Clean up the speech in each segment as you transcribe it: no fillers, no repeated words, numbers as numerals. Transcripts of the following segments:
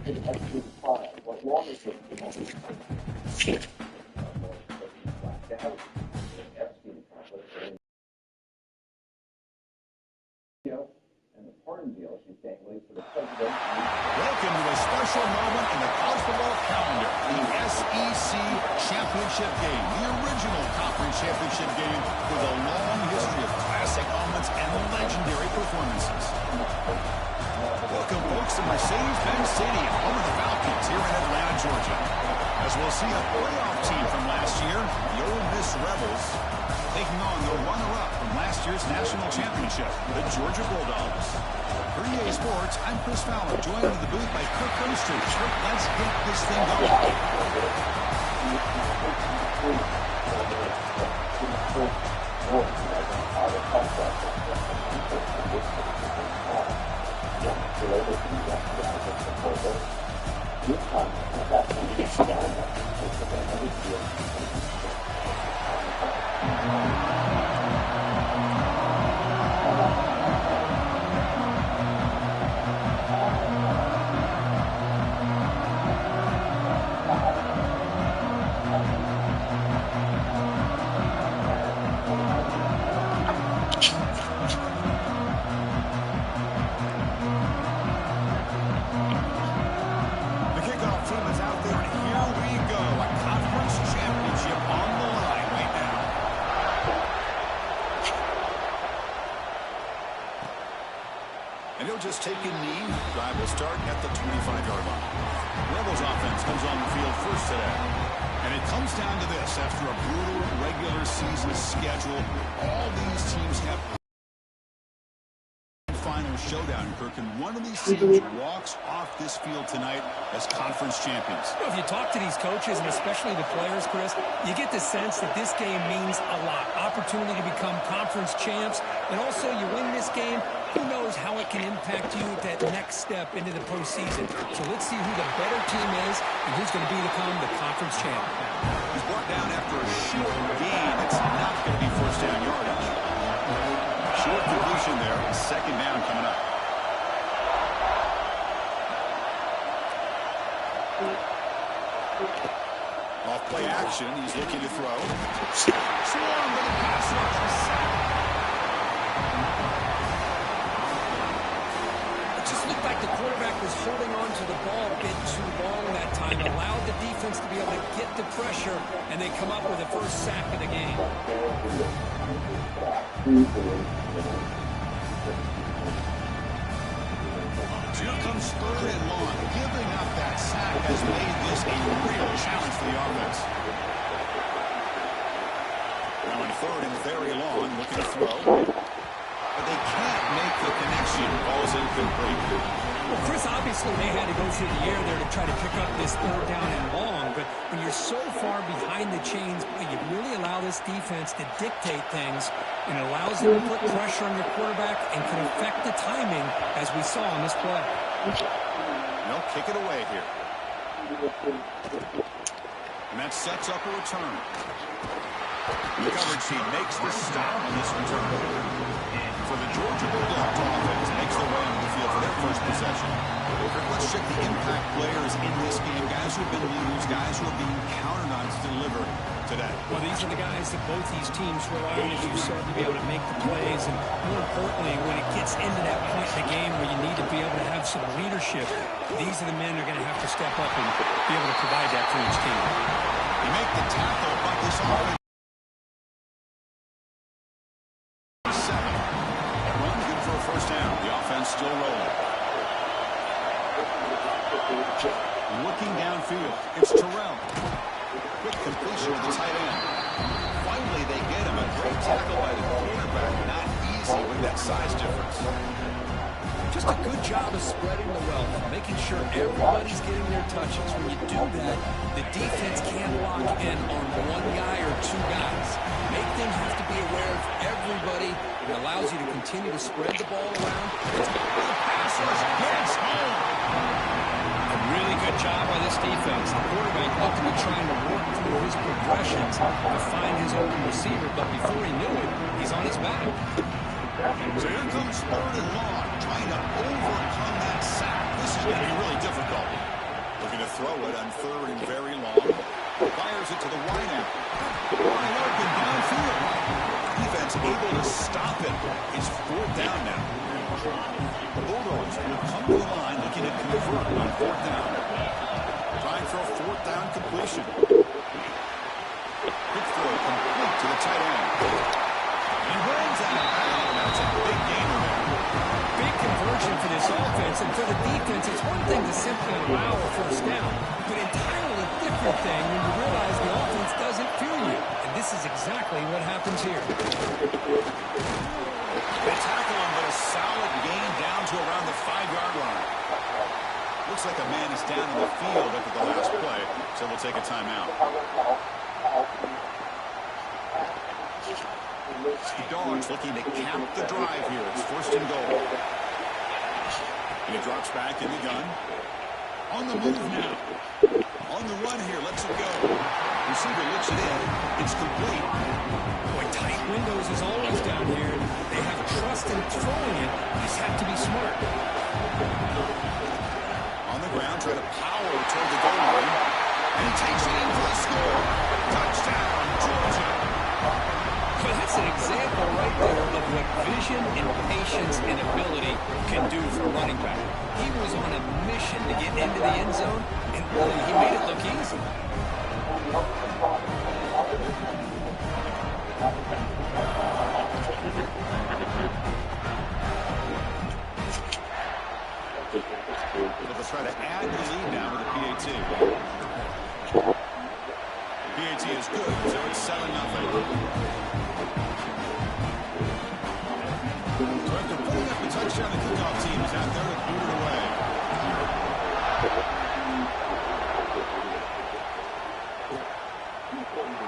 Welcome to a special moment in the college football calendar, the SEC Championship Game, the original conference championship game with a long history of classic moments and legendary performances. Welcome, folks, to Mercedes-Benz Stadium, home of the Falcons here in Atlanta, Georgia. As we'll see a playoff team from last year, the Ole Miss Rebels, taking on the runner-up from last year's national championship, the Georgia Bulldogs. For EA Sports, I'm Chris Fowler, joined in the booth by Kirk Herbstreit. Kirk, let's get this thing going. And he'll just take a knee. Drive will start at the 25-yard line. Rebels offense comes on the field first today. And it comes down to this. After a brutal regular season schedule, all these teams have final showdown, Kirk, and one of these teams walks off this field tonight as conference champions. If you talk to these coaches, and especially the players, Chris, you get the sense that this game means a lot. Opportunity to become conference champs, and also you win this game, who knows how it can impact you at that next step into the postseason. So let's see who the better team is and who's going to become the conference champ. He's brought down after a short gain. It's not going to be first down yardage. Short completion there. Second down coming up. Off play action. He's looking to throw. Swarm with a pass rush. It just looked like the quarterback was holding on to the ball a bit too long that time. Allowed the defense to be able to get the pressure, and they come up with the first sack of the game. Here comes third and long. Giving up that sack has made this a real challenge for the offense. Now in third and very long, looking to throw. But they can't make the connection. Ball's incomplete. Well, Chris, obviously they had to go through the air there to try to pick up this third down and long, but when you're so far behind the chains, you really allow this defense to dictate things, and it allows them to put pressure on your quarterback and can affect the timing, as we saw on this play. They'll kick it away here. And that sets up a return. The coverage team makes the stop on this return. For the Georgia Bulldogs offense, makes their way onto the field for their first possession. Let's check the impact players in this game. Guys who have been leaders, guys who are being counted on to deliver today. Well, these are the guys that both these teams rely on, as you said, to be able to make the plays. And more importantly, when it gets into that point in the game where you need to be able to have some leadership, these are the men who are going to have to step up and be able to provide that for each team. You make the tackle, but this offense. Still rolling. Looking downfield. It's Terrell. Quick completion with the tight end. Finally, they get him. A great tackle by the quarterback. Not easy with that size difference. Just a good job of spreading the wealth, making sure everybody's getting their touches. When you do that, the defense can't lock in on one guy or two guys. Make them have to be aware of everybody. It allows you to continue to spread the ball around. Pass rush gets home. A really good job by this defense. The quarterback looked to be trying to work through his progressions to find his open receiver, but before he knew it, he's on his back. So here comes third and long, trying to overcome that sack. This is going to be really difficult. throw it on 3rd and very long. Fires it to the wide out. Wide open downfield. Defense able to stop it. It's 4th down now. The Bulldogs will come to the line looking to convert on 4th down. Trying for a 4th down completion. Quick throw complete to the tight end. He runs out of bounds. That's a big gainer there. Big conversion for this offense, and for the defense, it's one thing to simply allow a first down, but entirely different thing when you realize the offense doesn't fear you. And this is exactly what happens here. They tackle him, but a solid gain down to around the 5-yard line. Looks like a man is down in the field after the last play, so we'll take a timeout. The Dogs looking to cap the drive here. It's 1st and goal. And he drops back in the gun. On the move now. On the run here. Lets it go. Receiver looks it in. It's complete. Boy, tight windows is always down here. They have trust in throwing it. You just have to be smart. On the ground, trying to power toward the goal line. And he takes it in for the score. Touchdown, Georgia. Well, that's an example right there of what vision and patience and ability can do for a running back. He was on a mission to get into the end zone, and really, he made it look easy. They'll try to add the lead now with a PAT. PAT is good, so it's 7-0. So after putting up the touchdown, the kickoff team is out there to boot it away.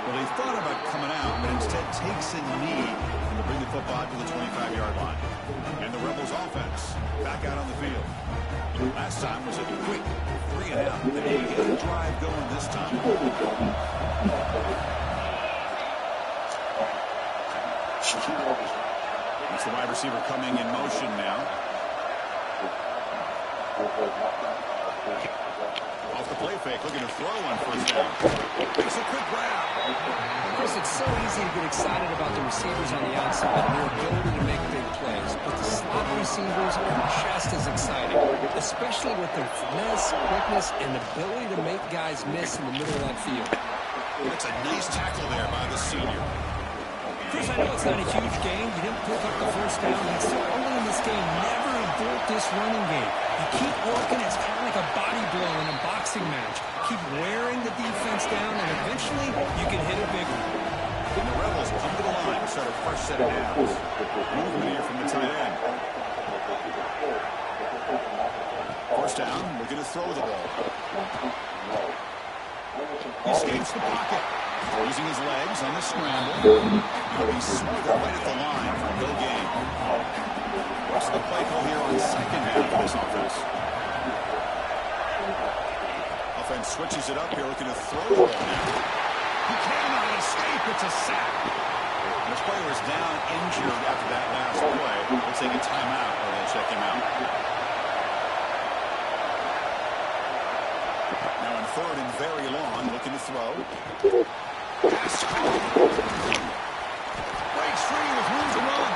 Well, he thought about coming out, but instead takes a knee to bring the football to the 25-yard line. And the Rebels offense back out on the field. Last time was a quick 3-and-out. They get the drive going this time. It's the wide receiver coming in motion now. Off the play fake, looking to throw on 1st down. Makes a quick grab. Chris, it's so easy to get excited about the receivers on the outside and their ability to make big plays. But the slot receivers are just as exciting, especially with their finesse, quickness, and ability to make guys miss in the middle of that field. That's a nice tackle there by the senior. Chris, I know it's not a huge game. You didn't pick up the 1st down. That's so early in this game. Never abort this running game. You keep working. It's kind of like a body blow in a boxing match. Keep wearing the defense down, and eventually you can hit a big one. And the Rebels come to the line to start a first set of downs. Movement here from the tight end. 1st down, looking to throw the ball. He escapes the pocket. Using his legs on the scramble. He'll be smothered right at the line for no gain. What's the play call here on 2nd down for this offense? Offense switches it up here, looking to throw the ball now. He cannot escape. It's a sack. And this player is down injured after that last play. We'll take a timeout or they'll check him out. Now on 3rd and very long, looking to throw. Pass caught. Breaks free with room to run.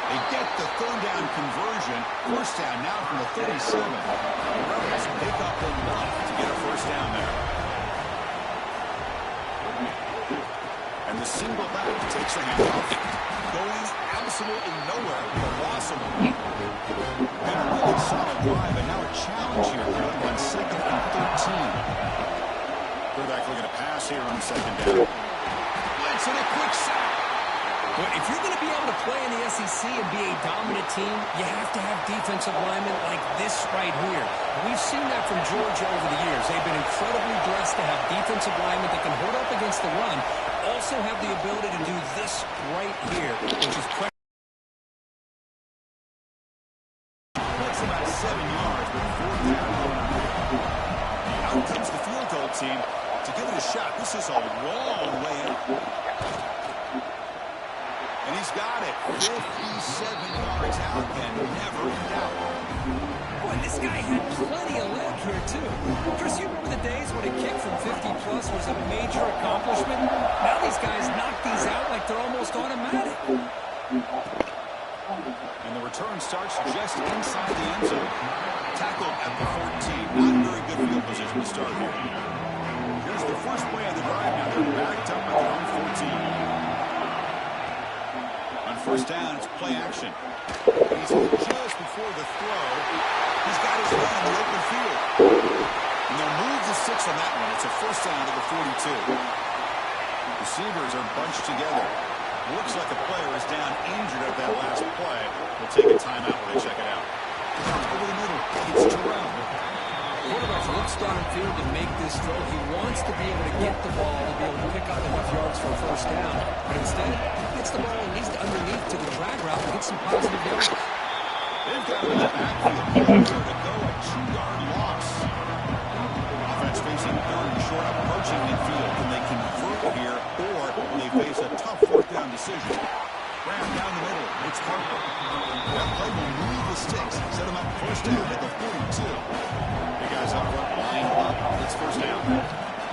They get the 3rd down conversion. 1st down now from the 37. The Rebels pick up enough to get a 1st down there. And the single back takes a handoff. Going absolutely nowhere with a loss of one. And a really solid drive, and now a challenge here coming on 2nd and 13. Quarterback looking to pass here on 2nd down. Blitz and a quick sack. But if you're going to be able to play in the SEC and be a dominant team, you have to have defensive linemen like this right here. We've seen that from Georgia over the years. They've been incredibly blessed to have defensive linemen that can hold up against the run, also have the ability to do this right here, which is pressure. That's about 7 yards, but 4th down. Out comes the field goal team to give it a shot. This is a long way out. And He's got it. 57 yards out and never in doubt. Boy, this guy had plenty of leg here, too. Chris, you remember the days when a kick from 50-plus was a major accomplishment? Now these guys knock these out like they're almost automatic. And the return starts just inside the end zone. Tackled at the 14. Not very good field position to start here. Here's the first play of the drive. Now they're backed up at their own 14. On first down, it's play action. He's just before the throw. He's got his man in the open field. And they'll move the 6 on that one. It's a first down to the 42. Receivers are bunched together. Looks like a player is down injured at that last play. We'll take a timeout when they check it out. Over the middle, it's Terrell. Quarterback looks down the field to make this throw. He wants to be able to get the ball to be able to pick up enough yards for a first down. But instead, gets the ball at least underneath to the drag route and get some positive yards. They've got him in the backfield. To go a 2-yard loss. Offense facing third and short, approaching midfield. Can they convert here, or will they face a tough fourth down decision? Ram down the middle. It's Harper. That play will move the sticks. Set him up first down at the 42. The guys up front lined up. It's first down.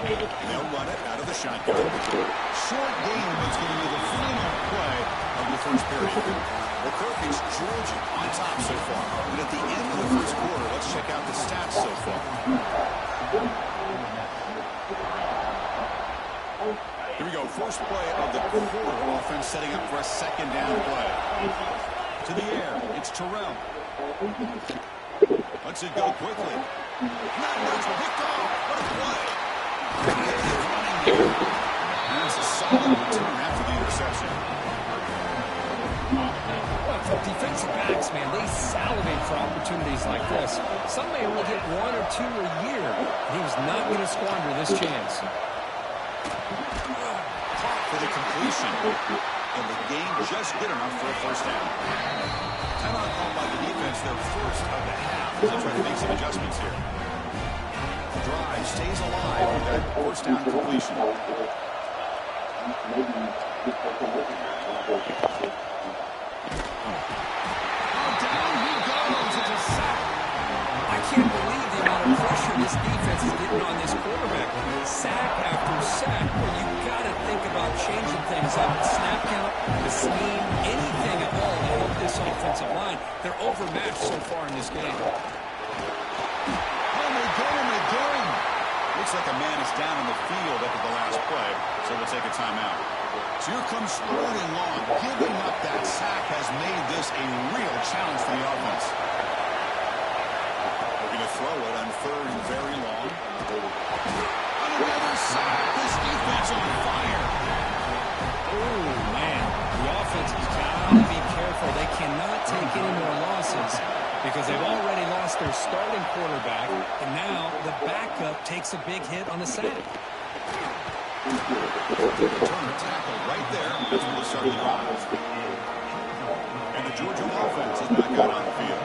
They'll run it out of the shotgun. Short game is going to be the final play of the first period. Well, Kirk, it's Georgia on top so far. But at the end of the first quarter, let's check out the stats so far. Here we go. First play of the quarter. Offense setting up for a second down play. To the air. It's Terrell. Lets it go quickly. Not much. Picked off. What a play. And that's a solid return after the interception. Well, for defensive backs, man, they salivate for opportunities like this. Some may only get 1 or 2 a year. He was not going to squander this chance. For the completion. And the game just good enough for a first down. Timeout called by the defense, their first of the half. As they try to make some adjustments here. The drive stays alive with that first down completion. Down he goes. It's a sack. I can't believe the amount of pressure this defense is getting on this quarterback. Sack after sack. Well, you got to think about changing things up. Snap count, the scheme, anything at all to help this offensive line. They're overmatched so far in this game. Oh, they get him again. Looks like a man is down on the field after the last play, so we'll take a timeout. So here comes 3rd and long. Giving up that sack has made this a real challenge for the offense. We're going to throw it on 3rd and very long. Another sack. This defense on fire. Oh, man. The offense has got to be careful. They cannot take any more losses because they've already lost their starting quarterback, and now the backup takes a big hit on the sack. Turner tackle right there. That's where they start the drive. And the Georgia offense is back out on the field.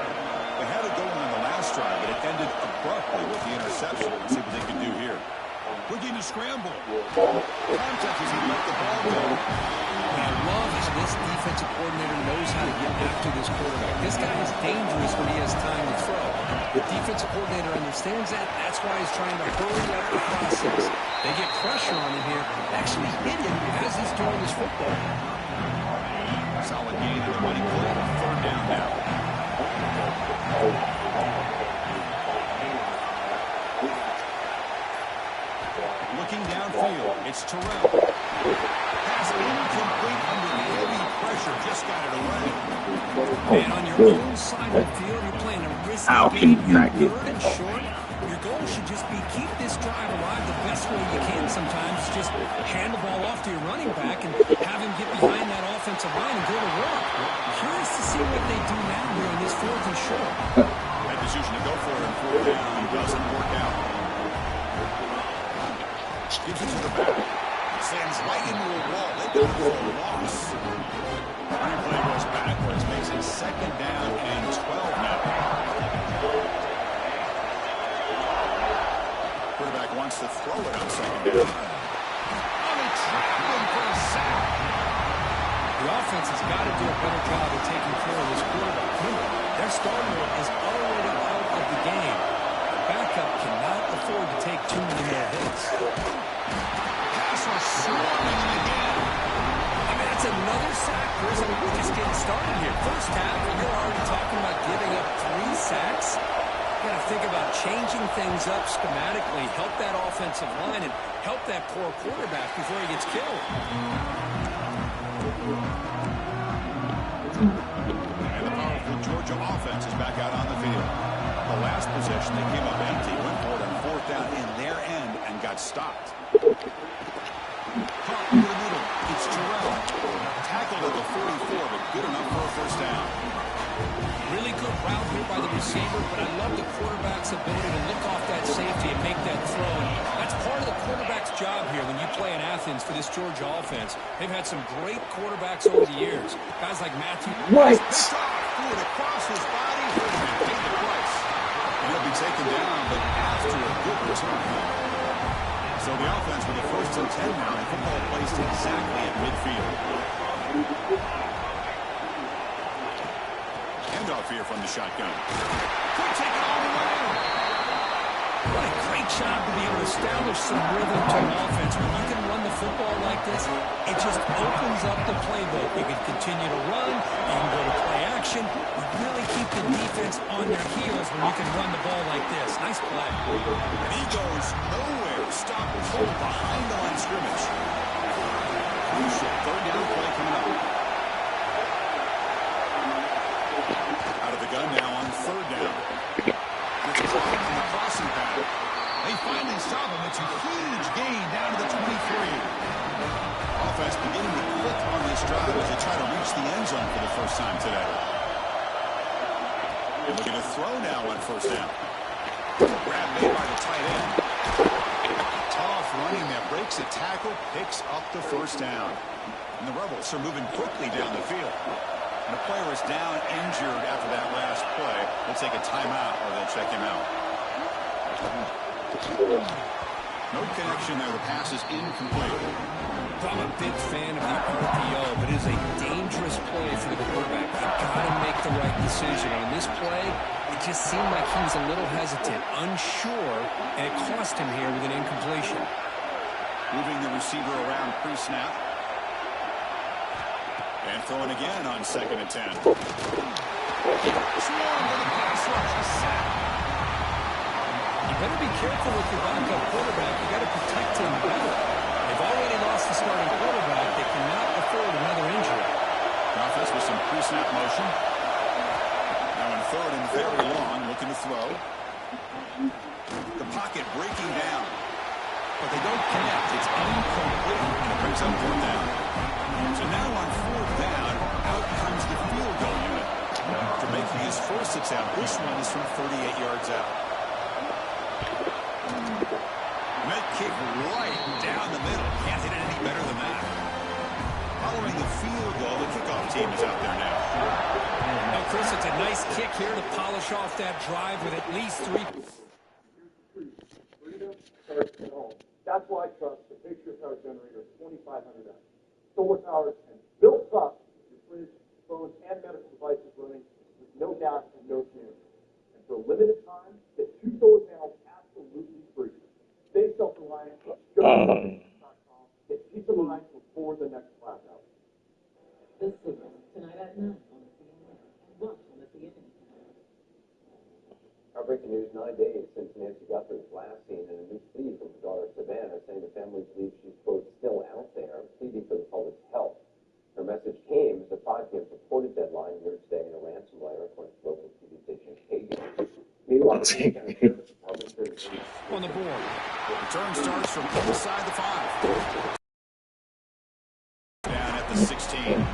They had it going on the last drive, but it ended abruptly with the interception. Let's see what they can do here. Looking to scramble. Contact as he let the ball go. I love how this defensive coordinator knows how to get after this quarterback. This guy is dangerous when he has time to throw. The defensive coordinator understands that. That's why he's trying to hurry up the process. They get pressure on him here, actually hit him as he's throwing his football. Solid gain in the running play. 3rd down now. Looking downfield, it's Terrell. Pass incomplete under heavy pressure, just got it away. And on your own side of the field, you're playing a risky game. You're 3rd and short. Your goal should just be keep this drive alive the best way you can sometimes. Just hand the ball off to your running back and have him get behind that offensive line and go to work. Curious to see what they do now here in this 4th and short. That decision to go for it on 4th down doesn't work out. Gives it to the back. Sends right into a wall. They got it for a loss. Replay goes backwards. Makes it 2nd down and 12 now. Quarterback wants to throw it on 2nd down. Oh, they trap him for a sack. The offense has got to do a better job of taking care of this quarterback. Remember, their starter is already out of the game. The backup cannot afford to take too many more hits. Passer swarming him again. I mean, that's another sack. We're just getting started here. First half, and you're already talking about giving up 3 sacks. You got to think about changing things up schematically, help that offensive line, and help that poor quarterback before he gets killed. And the powerful Georgia offense is back out on the field. The last possession, they came up empty, went for it on 4th down in their end, and got stopped. Caught in the middle. It's Terrell. Tackled at the 44, but good enough for a first down. Really good route here by the receiver, but I love the quarterback's ability to look off that safety and make that throw. And that's part of the quarterback's job here when you play in Athens for this Georgia offense. They've had some great quarterbacks over the years. Guys like Matthew. What? Threw it across his body and paid the price. And he'll be taken down, but after a good return. So the offense with the 1st and 10 now, and football placed exactly at midfield. Handoff here from the shotgun. Could take it all the way. What a great job to be able to establish some rhythm to an offense. When you can run the football like this, it just opens up the playbook. You can continue to run, you can go to play action, you really keep the defense on their heels when you can run the ball like this. Nice play. And he goes nowhere. Stop cold behind the line of scrimmage. Crucial 3rd down play coming up. Out of the gun now on 3rd down. And it's caught in the crossing pattern. They finally stop him. It's a huge gain down to the 23. Offense beginning to click on this drive as they try to reach the end zone for the first time today. They're looking to throw now on 1st down. Grab made by the tight end. Tough running that breaks a tackle, picks up the 1st down. And the Rebels are moving quickly down the field. And the player is down injured after that last play. They'll take a timeout or they'll check him out. No connection there. The pass is incomplete. I'm a big fan of the RPO, but it is a dangerous play for the quarterback. You've got to make the right decision. On this play, it just seemed like he was a little hesitant, unsure, and it cost him here with an incompletion. Moving the receiver around pre-snap. And throwing again on 2nd and 10. Swarm with a pass rush, a sack. You better be careful with your backup quarterback. You got to protect him better. They've already lost the starting quarterback. They cannot afford another injury. The offense with some pre-snap motion. Now in 3rd and very long, looking to throw. The pocket breaking down. But they don't connect. It's incomplete. And it brings up 4th down. So now on 4th down, out comes the field goal unit. To making his first attempt, this one is from 38 yards out. Net kick right down the middle. Can't hit it any better than that. Following the field goal, the kickoff team is out there now. Now, Chris, it's a nice kick here to polish off that drive with at least 3. That's why I trust the picture power generator 2500 amps. Solar powered and built up your fridge, phones, and medical devices running with no gas and no fumes. And for a limited time, get 2 solar panels absolutely free. Stay self-reliant. Get peace of mind before the next blackout. This is tonight at 9 on the CNN and watch on the CNN. Our breaking news, 9 days since Nancy Guthrie's last seen in a new plea from her daughter Savannah, saying the family believes she's, quote, still out there, pleading for the public's help. Her message came as a 5 p.m. reported deadline here today in a ransomware, according to local TV station KGO. Meanwhile, On the board. Return starts from inside the 5. Down at the 16.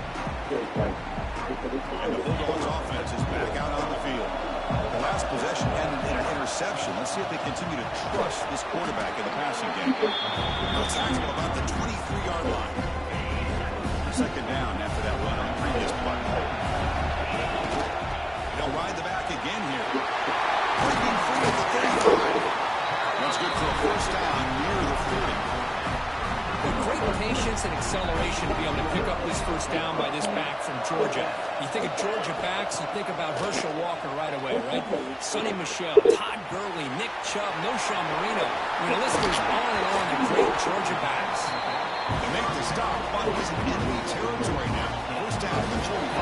And the Bulldogs offense is back out on the field. The last possession ended in an interception. Let's see if they continue to trust this quarterback in the passing game. No tackle about the 23-yard line. 2nd down after that run on the previous play. They'll ride the back again here. Breaking free at the 35. That's good for a first down near the 40. With great patience instant acceleration to be able to pick up this first down by this back from Georgia. You think of Georgia backs, you think about Herschel Walker right away, right? Sonny Michel, Todd Gurley, Nick Chubb, Noshawn Marino. I mean, the list goes on and on, the great Georgia backs. They make the stop, but he's in enemy territory now. First down at the 25.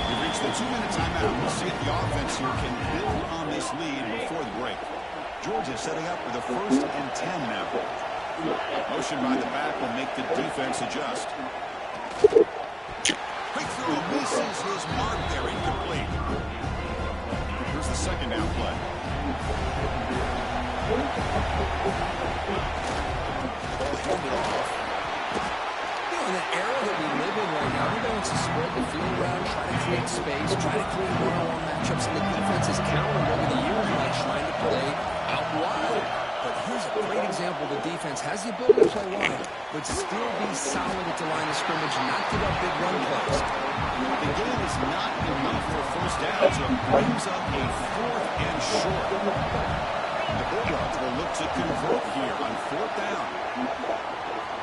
We've reached the 2-minute timeout. We'll see if the offense here can build on this lead before the break. Georgia setting up with a 1st and 10 now. Motion by the back will make the defense adjust. Quick throw misses his mark there, incomplete. Here's the second down play. Ball handed off. You know, in the era that we live in right now, everybody wants to spread the field around, try to create space, try to create one-on-one matchups, and the defense has countered over the years by trying to play out wide. But here's a great example. The defense has the ability to play wide, but still be solid at the line of scrimmage, not give up big run plays. The game is not enough for first down, so it brings up a 4th and short. The Bulldogs will look to convert here on 4th down.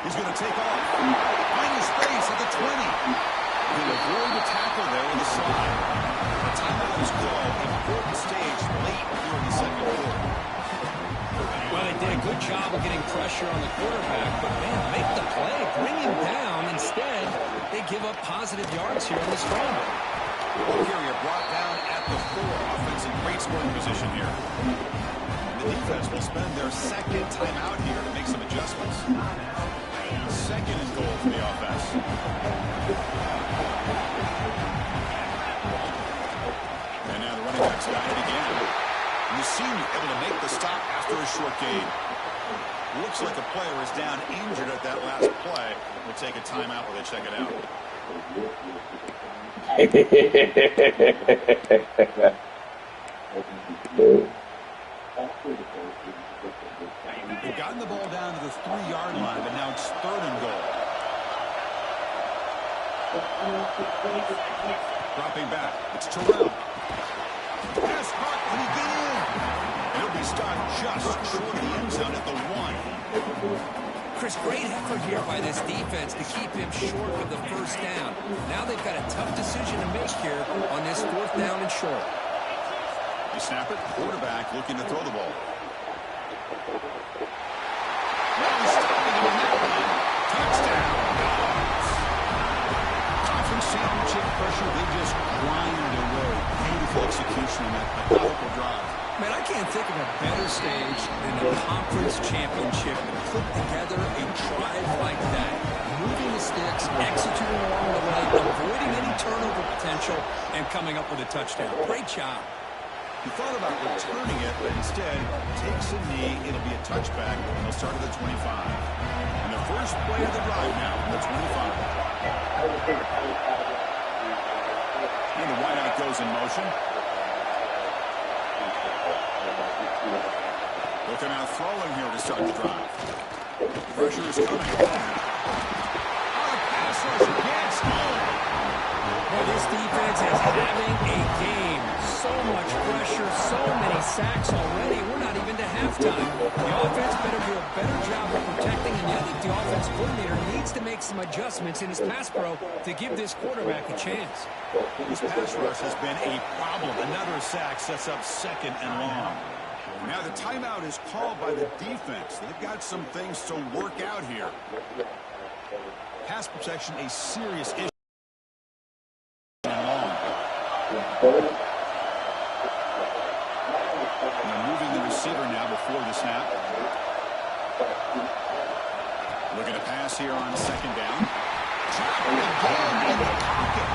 He's going to take off. Find his space at the 20. He'll avoid the tackle there with a slide. The timeout is called. Important stage late here in the second quarter. Well, they did a good job of getting pressure on the quarterback, but, man, make the play, bring him down. Instead, they give up positive yards here in the scramble. Ball carrier brought down at the 4. Offense in great scoring position here. The defense will spend their second timeout here to make some adjustments. Second and goal for the offense. And now the running back's got it again. And the senior able to make the stop after a short gain. Looks like a player is down injured at that last play. We'll take a timeout while they check it out. They've gotten the ball down to the 3-yard line, but now it's 3rd and goal. Dropping back. It's Terrell. Pass caught. Can he get in? And he'll be stopped just short of the end zone at the 1. Chris, great effort here by this defense to keep him short of the first down. Now they've got a tough decision to make here on this 4th down and short. They snap it. Quarterback looking to throw the ball. Now he's stopping him in that one. Touchdown. Conference championship pressure. They just grind away. Beautiful execution on that methodical drive. Man, I can't think of a better stage than the conference championship to put together a drive like that. Moving the sticks, executing along the way, avoiding any turnover potential, and coming up with a touchdown. Great job. He thought about returning it, but instead takes a knee. It'll be a touchback. He'll start at the 25. And the first play of the drive now, the 25. And the wideout goes in motion. Looking out throwing here to start the drive. Pressure is coming. Pass rush against home. Well, this defense is having a game. So much pressure, so many sacks already. We're not even to halftime. The offense better do a better job of protecting, and I think the offense coordinator needs to make some adjustments in his pass pro to give this quarterback a chance. This pass rush has been a problem. Another sack sets up 2nd and long. Now the timeout is called by the defense. They've got some things to work out here. Pass protection, a serious issue. Receiver now before the snap. Looking to pass here on 2nd down. Trapped again in the pocket.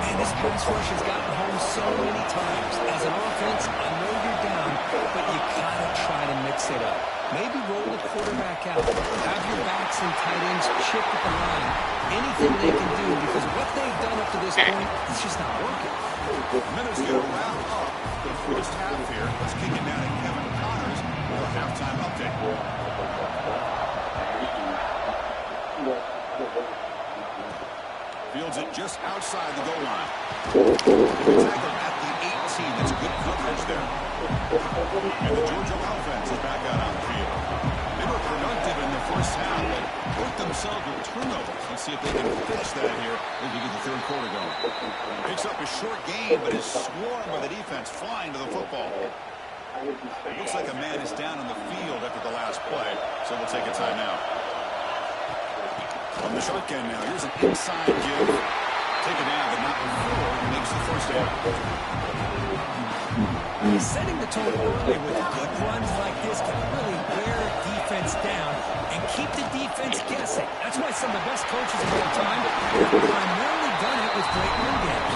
Man, this pass rush has gotten home so many times. As an offense, I know you're down, but you gotta try to mix it up. Maybe roll the quarterback out. Have your backs and tight ends chip at the line. Anything they can do, because what they've done up to this point is just not working. Minutes going to wrap up the first half here. Let's kick it down to Kevin Connors for a halftime update. Fields it just outside the goal line. Tackle at the 18. That's good coverage there. And the Georgia offense is back out on the field. They were productive in the first first half, but hurt themselves with turnovers. Let's see if they can fix that here as we get the third quarter going. Picks up a short gain, but is swarmed by the defense flying to the football. It looks like a man is down on the field after the last play, so we'll take a timeout. From the shotgun now, here's an inside give. Take it down, but not before he makes the first down. He's setting the tone early with good runs like this can really wear a defense down and keep the defense guessing. That's why some of the best coaches of all time have primarily done it with great run games.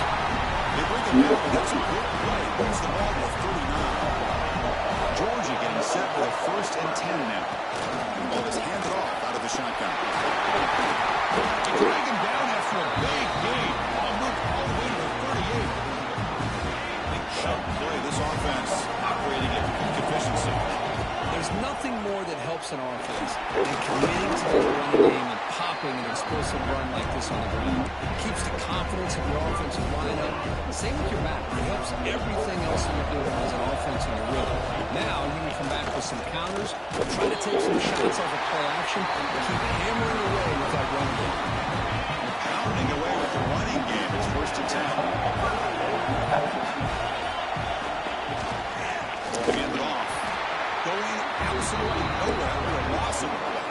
They bring it down, but that's a good play. Brings the ball to 39. Georgia getting set for the 1st and 10 now. The ball is handed off out of the shotgun. To drag him down after a big gain. I'll move all the way to the 38. Big chunk play. This offense operating at peak efficiency. There's nothing more that helps an offense than committing to the running game and popping an explosive run like this on the ground. It keeps the confidence of your offensive lineup. Same with your back. It helps everything else that you're doing as an offense in your rhythm. Now you can come back with some counters, try to take some shots off of play action, and keep hammering away with that running game. Pounding away with the running game. It's 1st and 10. Hand it off. Going absolutely nowhere with a loss of the play.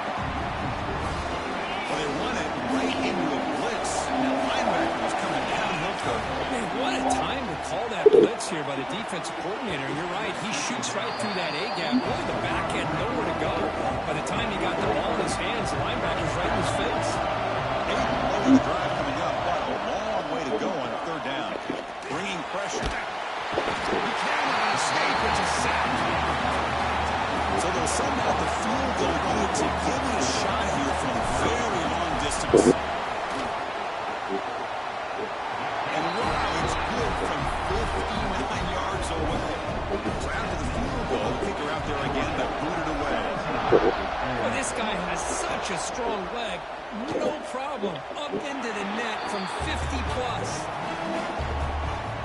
Well, they run it right into a blitz. That linebacker was coming downhill to Man, what a time to call that blitz here by the defensive coordinator. You're right. He shoots right through that A-gap. Really, the back had nowhere to go. By the time he got the ball in his hands, the linebacker's right in his face. the drive coming up, but a long way to go on 3rd down. Bringing pressure. Buchanan escape. It's a sack. So they'll send out the field goal unit to give it a shot here from very long distance. And wow, it's good from 59 yards away. So after the field goal, the kicker out there again to boot it away. Well, this guy has such a strong leg. No problem. Up into the net from 50 plus.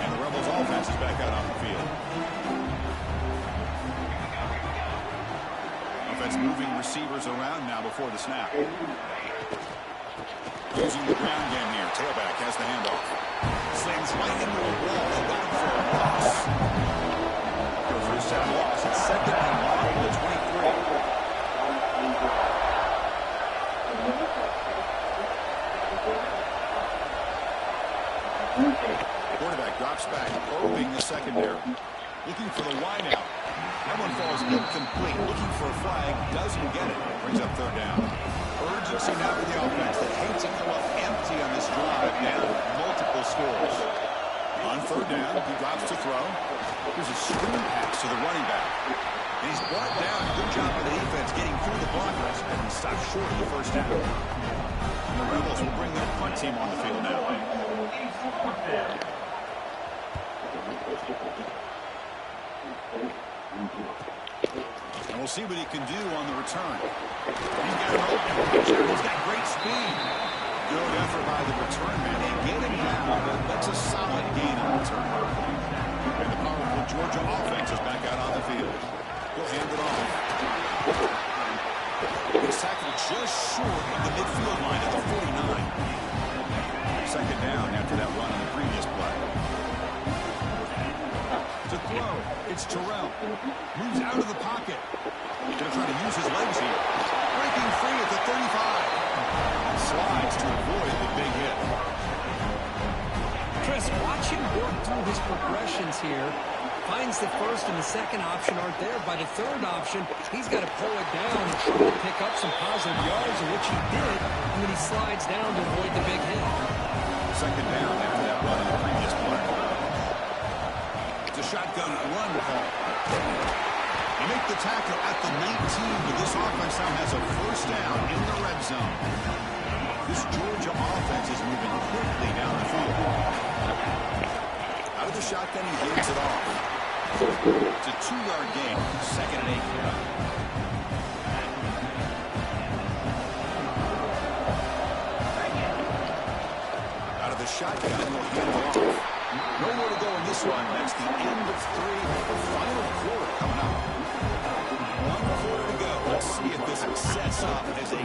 And the Rebels offense is back out on the field. Offense moving receivers around now before the snap. Using the ground game here. Tailback has the handoff. Slams right into a wall. They got him for a loss. Their first down loss. It's 2nd and 1 to 23. Quarterback drops back, probing the secondary. Looking for the wideout. That one falls incomplete. Looking for a flag. Doesn't get it. Brings up 3rd down. Urgency now for the offense. They hate to come up empty on this drive. Down multiple scores. On 3rd down, he drops to throw. Here's a screen pass to the running back. And he's brought down. Good job by the defense getting through the blockers. And he stopped short of the 1st down. And the Rebels will bring their punt team on the field now. And we'll see what he can do on the return. He's got an open pitcher. He's got great speed. Good effort by the return man. They get him down, but that's a solid gain on return. And the powerful Georgia offense is back out on the field. He'll hand it off. He's tackled just short of the midfield line at the 49. 2nd down after that run on the previous play. To throw, it's Terrell. Moves out of the pocket. Going to try to use his legs here. Breaking free at the 35. And slides to avoid the big hit. Chris, watch him work through his progressions here. Finds the 1st and the 2nd option aren't there. By the 3rd option, he's got to pull it down and try to pick up some positive yards, in which he did, and then he slides down to avoid the big hit. 2nd down after that run on the previous play. It's a shotgun run call. You make the tackle at the 19, but this offense now has a 1st down in the red zone. This Georgia offense is moving quickly down the field. Out of the shotgun, he hands it off. It's a 2-yard gain. 2nd and 8 here. Out of the shotgun, he'll hand it off. Nowhere to go in this one. That's the end of 3. The final quarter coming up. 1 quarter to go. Let's see if this sets up as a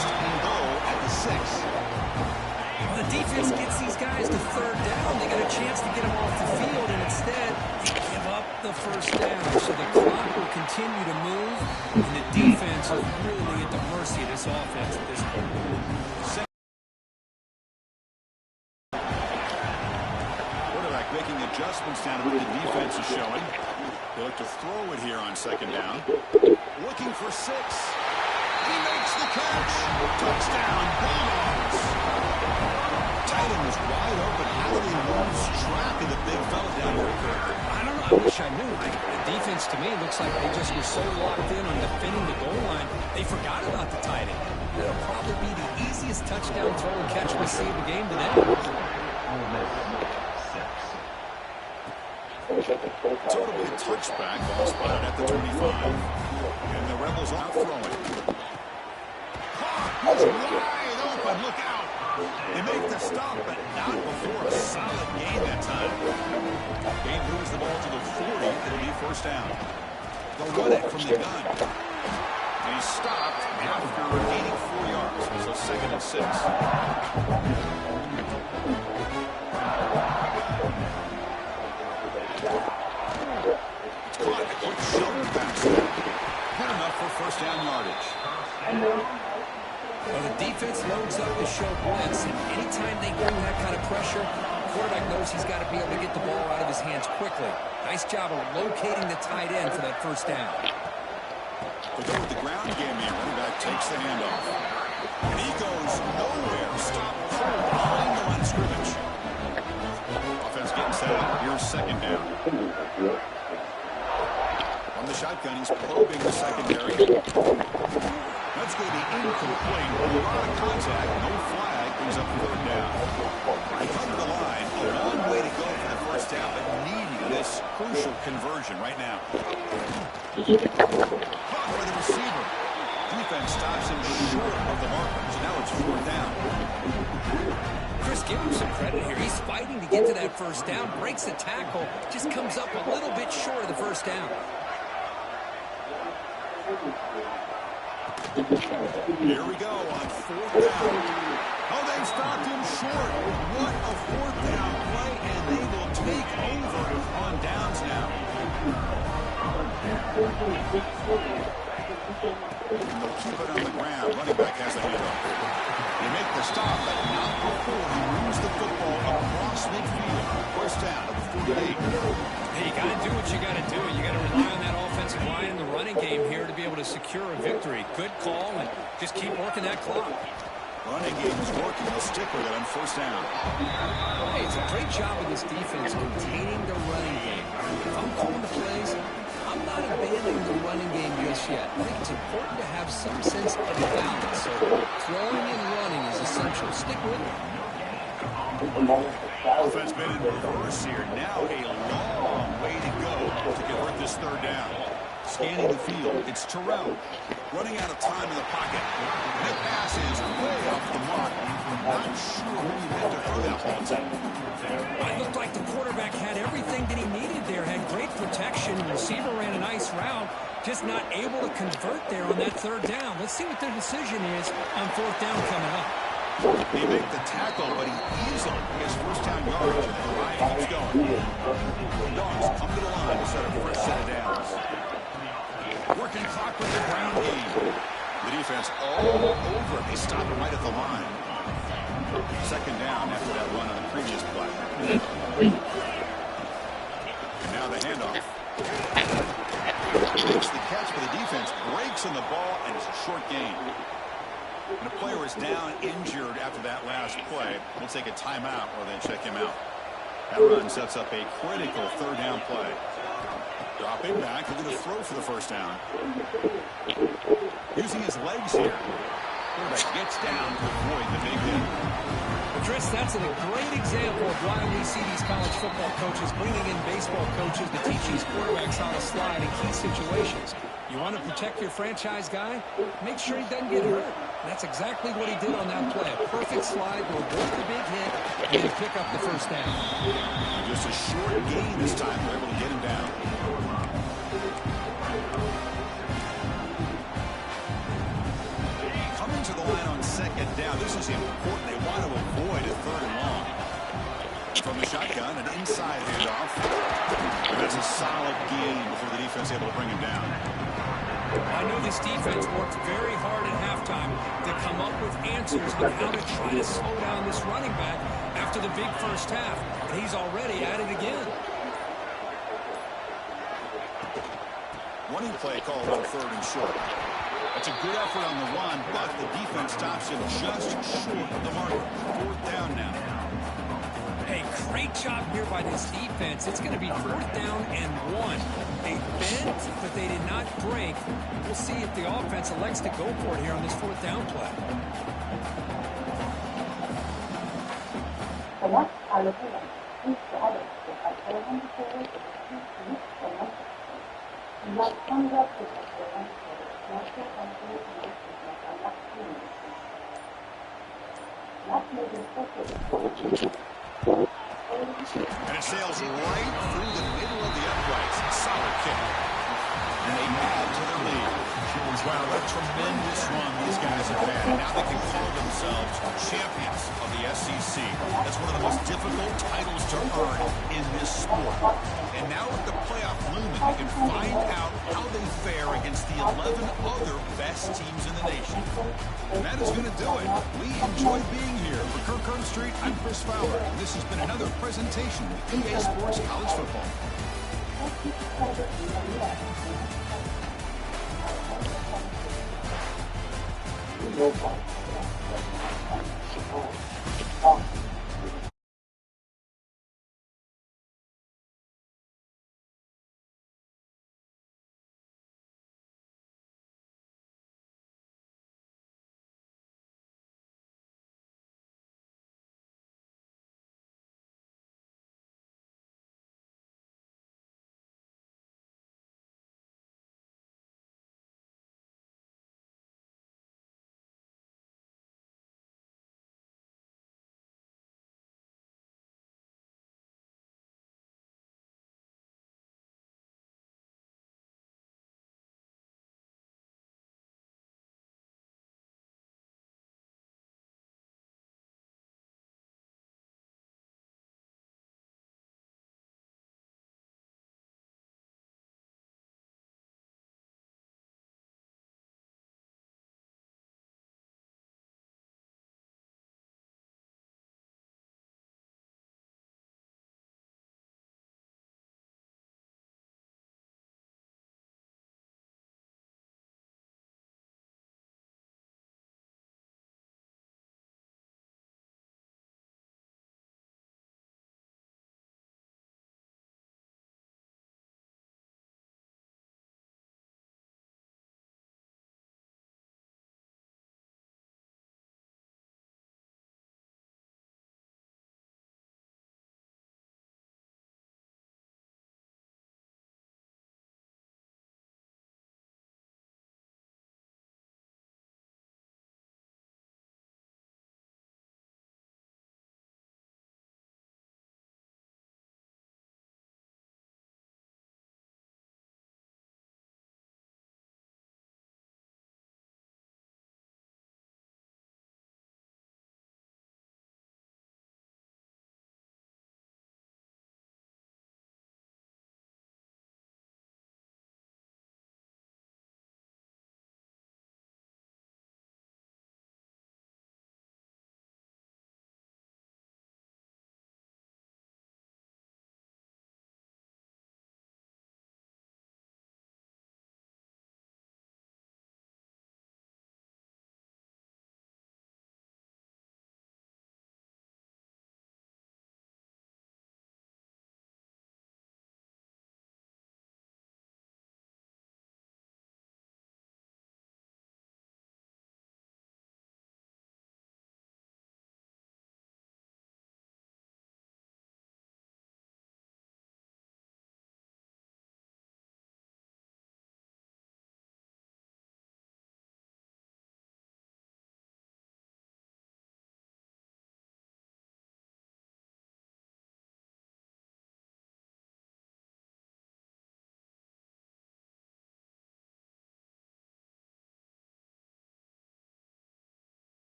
first and goal at the 6. Well, the defense gets these guys to third down. They got a chance to get them off the field, and instead they give up the first down. So the clock will continue to move, and the defense is really at the mercy of this offense at this point. Quarterback making adjustments down to what the defense is showing. They look to throw it here on second down. Looking for 6. He makes the catch. Touchdown, Bulldogs. Tight end was wide open. How do they lose track of the big fella down there? I don't know. I wish I knew. The defense, to me, looks like they just were so locked in on defending the goal line, they forgot about the tight end. That'll probably be the easiest touchdown throw and catch we see in the game today. Totally a touchback. Ball spotted at the 25. And the Rebels out throwing. He's wide open. Look out. They make the stop, but not before a solid gain that time. Gain moves the ball to the 40. It'll be first down. They'll run it from the gun. And he's stopped after gaining 4 yards. So second and 6. Caught a quick shoulder pass. Good enough for first down yardage. Well, the defense loads up to show blitz, and anytime they bring that kind of pressure, the quarterback knows he's got to be able to get the ball out of his hands quickly. Nice job of locating the tight end for that first down. They go with the ground game here. Running back takes the handoff. And he goes nowhere. Stop cold behind the line of scrimmage. Offense getting set up. Here's second down. On the shotgun, he's probing the secondary. That's going to be incomplete. A lot of contact. No flag. Brings up third down. Right under the line. A long way to go for the first down, but needing this crucial conversion right now. Caught by the receiver. Defense stops him short of the marker. So now it's fourth down. Chris, give him some credit here. He's fighting to get to that first down. Breaks the tackle. Just comes up a little bit short of the first down. Here we go on fourth down. Oh, they stopped him short. What a fourth down play, and they will take over on downs now. And they'll keep it on the ground. Running back has the handoff. They make the stop, but not before he moves the football across midfield. First down at the 48. Hey, you got to do what you got to do. You got to rely on that offensive line in the running game here to be able to secure a victory. Good call, and just keep working that clock. Running game is working. They'll stick with it on first down. Hey, it's a great job of this defense containing the running game. If I'm calling the plays, I'm not abandoning the running game just yet. I think it's important to have some sense of balance. So throwing and running is essential. Stick with it. Offense been in reverse here. Now a long way to go to convert this third down. Scanning the field, it's Terrell. Running out of time in the pocket. And the pass is way off the mark. Not sure who he meant to throw that ball to. It looked like the quarterback had everything that he needed there. Had great protection. The receiver ran a nice route. Just not able to convert there on that third down. Let's see what their decision is on fourth down coming up. They make the tackle, but he easily gets first down yardage, and the line keeps going. Dogs come to the line to set a fresh set of downs. Working clock with the ground game. The defense all over. They stop him right at the line. Second down after that run on the previous play. And now the handoff. Makes the catch for the defense. Breaks on the ball, and it's a short gain. And a player is down injured after that last play. We'll take a timeout or then check him out. That run sets up a critical third down play. Dropping back, looking to throw for the first down. Using his legs here. Quarterback gets down to avoid the big hit. Chris, that's a great example of why we see these college football coaches bringing in baseball coaches to teach these quarterbacks how to slide in key situations. You want to protect your franchise guy? Make sure he doesn't get hurt. That's exactly what he did on that play. A perfect slide to avoid the big hit and then pick up the first down. Just a short gain this time. They're able to get him down. Coming to the line on second down. This is important. They want to avoid a third and long. From the shotgun, an inside handoff. And that's a solid gain before the defense able to bring him down. I know this defense worked very hard at halftime to come up with answers on how to try to slow down this running back after the big first half. And he's already at it again. Running play called on third and short. That's a good effort on the run, but the defense stops him just short of the mark. Fourth down now. Hey, great job here by this defense. It's going to be fourth down and 1. They bent, but they did not break. We'll see if the offense elects to go for it here on this fourth down play. And it sails right through the middle of the uprights. Solid kick. And they add to their lead. Wow, what a tremendous run these guys have had. Now they can call themselves champions of the SEC. That's one of the most difficult titles to earn in this sport. And now with the playoff looming, they can find out how they fare against the 11 other best teams in the nation. And that is going to do it. We enjoy being here. For Kirk Herbstreit, I'm Chris Fowler. And this has been another presentation of EA Sports College Football.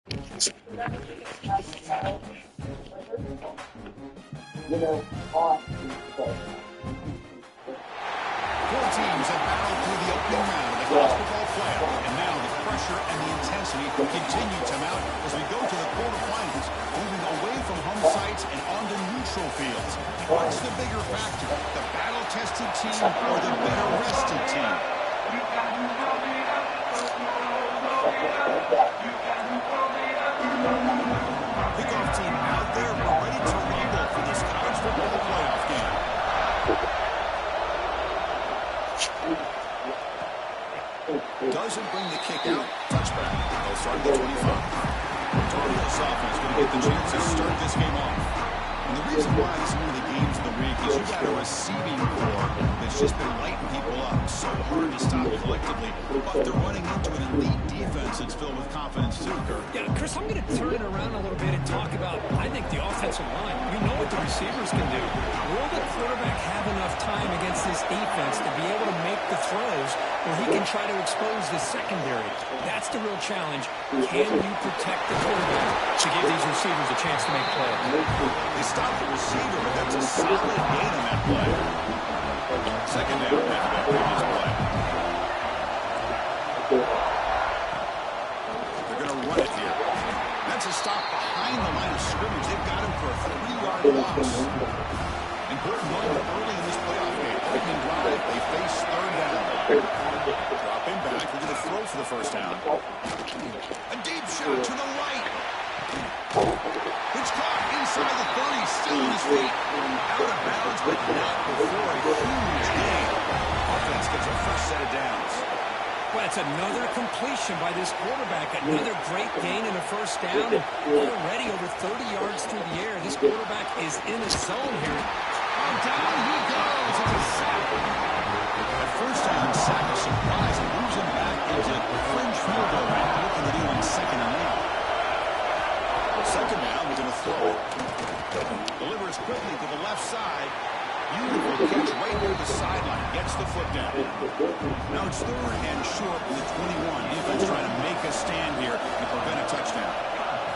You know, off the Four teams have battled through the opening round of the college football playoff, and now the pressure and the intensity continue to mount as we go to the quarterfinals, moving away from home sites and onto neutral fields. What's the bigger factor, the battle-tested team or the better-rested team? Kickoff team out there, we're ready to rumble for this college football playoff game. Doesn't bring the kick out. Touchback. They'll start at the 25. Torio's offense going to get the chance to start this game off. And the reason why this is one of the games of the week is you've got a receiving core that's just been lighting people up. So hard to stop collectively. But they're running into an elite defense that's filled with confidence too, Kirk. Yeah, Chris, I'm going to turn it around a little bit and talk about, I think, the offensive line. We know what the receivers can do. Will the quarterback have enough time against this defense to be able to make the throws where he can try to expose the secondary? That's the real challenge. Can you protect the quarterback to give these receivers a chance to make plays? They stopped the receiver, but that's a solid gain on that play. Second down after that previous play. They're going to run it here. That's a stop behind the line of scrimmage. They've got him for a 3-yard loss. Important moment early in this playoff game. Opening drive, they face third down. Dropping back, they're going to throw for the first down. A deep shot to the right. It's caught inside the 30, still on his feet. Out of bounds, but not before a huge gain. Offense gets a fresh set of downs. Well, it's another completion by this quarterback. Another great gain in a first down. And already over 30 yards through the air. This quarterback is in a zone here. And down he goes. It's a sack. That first down sack is surprise. It moves him back into fringe field goal range. Looking to do on second and now. Second down, we're going to throw it. Delivers quickly to the left side. Beautiful catch right near the sideline. Gets the foot down. Now it's third and short from the 21. Defense trying to make a stand here to prevent a touchdown.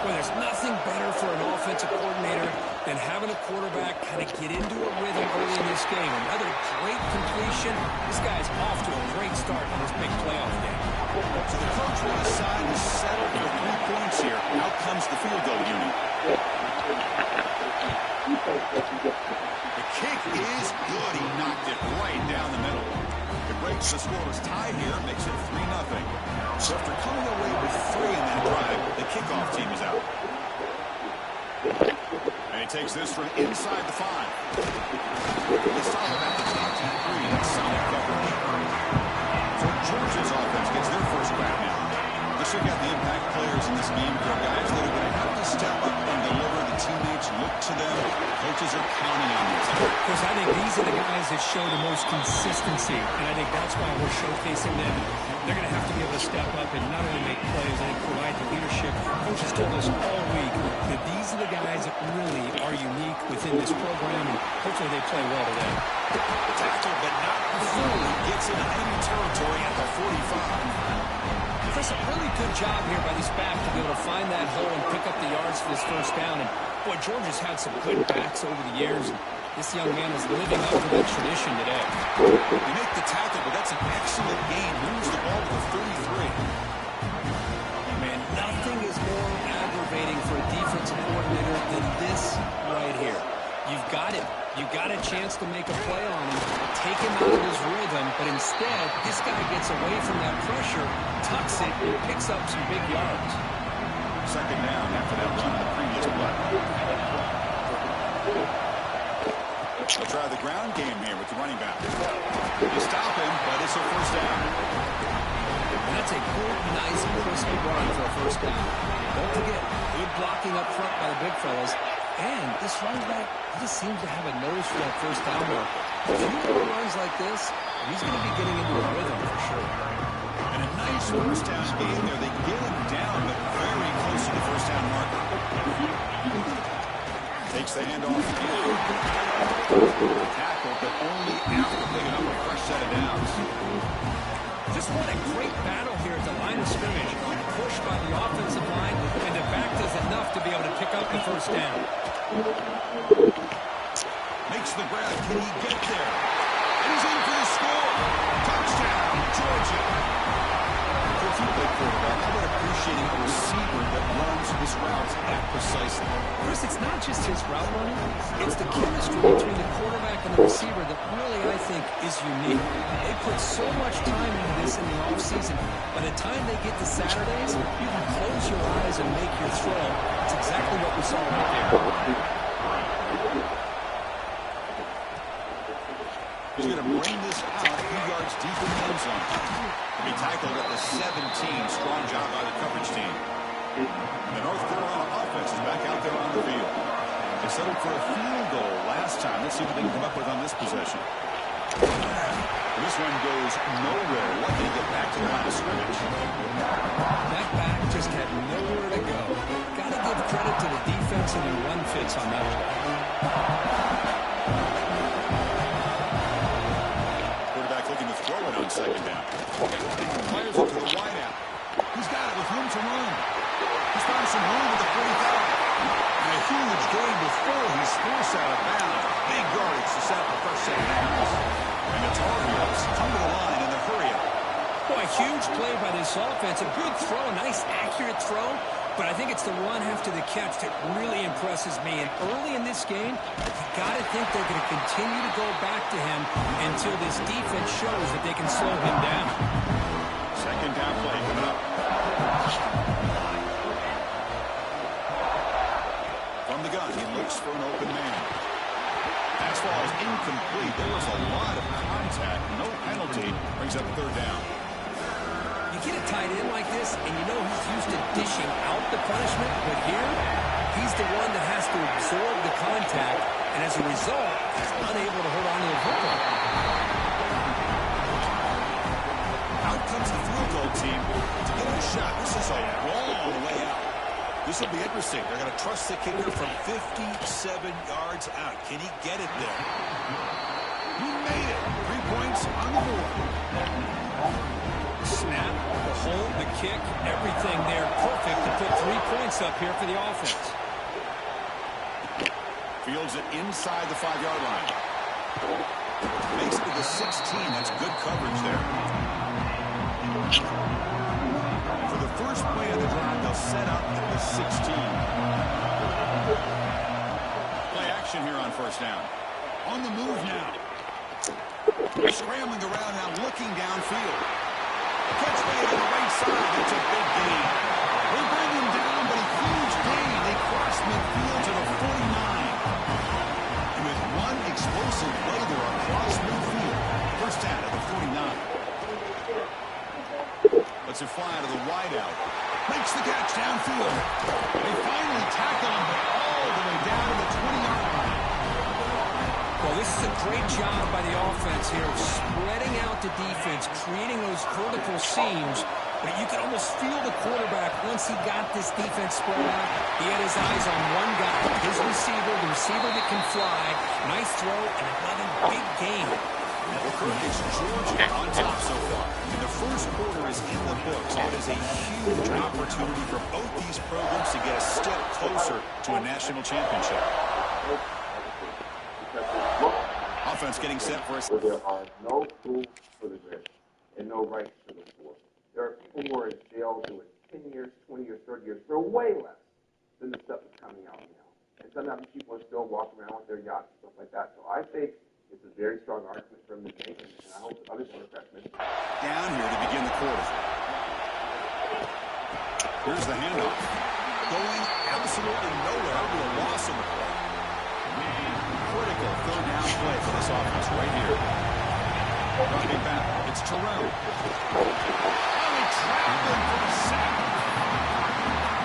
Well, there's nothing better for an offensive coordinator than having a quarterback kind of get into a rhythm early in this game. Another great completion. This guy's off to a great start in this big playoff game. So the coach will decide to settle for 3 points here. Out comes the field goal unit. The kick is good. He knocked it right down the middle. It breaks the scoreless tie here, makes it 3-0. So after coming away with 3 in that drive, the kickoff team is out. And he takes this from inside the 5. They stop him at the 23. That's solid coverage. So Georgia's offense gets their first crack now. They still got the impact players in this game. There are guys that are going to have to step up and deliver. The teammates look to them. Coaches are counting on them. Because I think these are the guys that show the most consistency, and I think that's why we're showcasing them. They're going to have to be able to step up and not only make plays, and provide the leadership. Coaches told us all week that these are the guys that really are unique within this program, and hopefully they play well today. Tackle, but not before he gets into enemy territory at the 45. Chris, a really good job here by this back to be able to find that hole and pick up the yards for this first down. And boy, Georgia's had some good backs over the years. This young man is living up to that tradition today. You make the tackle, but that's an excellent gain. Moves the ball to the 33. Man, nothing is more aggravating for a defensive coordinator than this right here. You've got it. You've got a chance to make a play on him, take him out of his rhythm, but instead, this guy gets away from that pressure, tucks it, and picks up some big yards. Second down after that run on the previous play. They'll try the ground game here with the running back. They stop him, but it's a first down. And that's a good, nice, crispy run for a first down. Don't forget, good blocking up front by the big fellas. And this running back, he just seems to have a nose for that first down there. A few more runs like this, he's going to be getting into a rhythm for sure. And a nice first down gain there. They get him down, but very close to the first down marker. Takes the handoff here. Tackle, but only after picking up a fresh set of downs. Just what a great battle here at the line of scrimmage. Pushed by the offensive line and enough to be able to pick up the first down. Makes the grab. Can he get there? And he's in for the score. Touchdown, Georgia. If you play quarterback, how about appreciating a receiver that runs his routes that precisely? Chris, it's not just his route running. It's the chemistry between the quarterback and the receiver that really, I think, is unique. They put so much time into this in the offseason. By the time they get to Saturdays, you can close your eyes and make your throw. It's exactly what we saw right there. He's going to bring this out a few yards deep in the end zone. To be tackled at the 17. Strong job by the coverage team. The North Carolina offense is back out there on the field. They settled for a field goal last time. Let's see what they can come up with on this possession. This one goes nowhere. Lucky to get back to the line of scrimmage. That back just had nowhere to go. Got to give credit to the defense and the run fits on that play. Quarterback looking to throw it on second down. Fires it to the wideout. He's got it with room to run. He's found some room at the 45. And a huge gain before he's forced out of bounds. Big yardage to set up the first set of downs. And the Tar Heels come to the line in the hurry-up. Boy, huge play by this offense. A good throw, a nice accurate throw. But I think it's the run after the catch that really impresses me. And early in this game, you got to think they're going to continue to go back to him until this defense shows that they can slow him down. Second down play coming up. From the gun, he looks for an open man. Pass ball is incomplete. There was a lot of contact. No penalty. Brings up third down. You get a tight end like this, and you know he's used to dishing out the punishment, but here, he's the one that has to absorb the contact, and as a result, he's unable to hold on to the football. Out comes the field goal team to give it a shot. This is a long way out. This will be interesting. They're going to trust the kicker from 57 yards out. Can he get it there? He made it. 3 points on the board. Snap, the hold, the kick, everything there perfect to put 3 points up here for the offense. Fields it inside the 5-yard line. Makes it to the 16. That's good coverage there. For the first play of the drive, they'll set up at the 16. Play action here on first down. On the move now. Scrambling around now, looking downfield. Catch made on the right side. That's a big gain. They bring him down, but a huge gain. They cross midfield to the 49. And with one explosive play there across midfield, first down at the 49. Lets it fly to the wideout. Makes the catch downfield. They finally tackle him, but all the way down to the 20-yard line. Well, this is a great job by the offense here, spreading out the defense, creating those vertical seams. But you could almost feel the quarterback, once he got this defense spread out, he had his eyes on one guy, his receiver, the receiver that can fly. Nice throw and another big gain. It's Georgia on top so far. And the first quarter is in the books. So it is a huge opportunity for both these programs to get a step closer to a national championship. Offense getting set for us. Where there are no rules for the grade and no rights to the sport. There are people who are in jail doing 10 years, 20 years, 30 years for way less than the stuff that's coming out now. And sometimes people still walk around with their yachts and stuff like that. So I think it's a very strong argument for him to make, and I hope other quarterbacks make it. Down here to begin the quarter. Here's the handoff. Going absolutely nowhere. That'll be a loss in the play. Critical third down play for this offense right here. Running back, it's Terrell. Oh, he trapped him for the sack.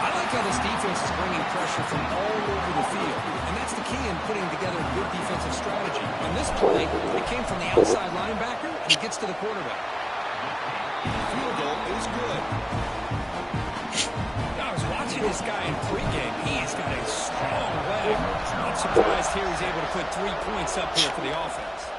I like how this defense is bringing pressure from all over the field, and that's the key in putting together a good defensive strategy. On this play, it came from the outside linebacker, and he gets to the quarterback. Field goal is good. I was watching this guy in pregame. He's got a strong leg. Not surprised here he's able to put 3 points up here for the offense.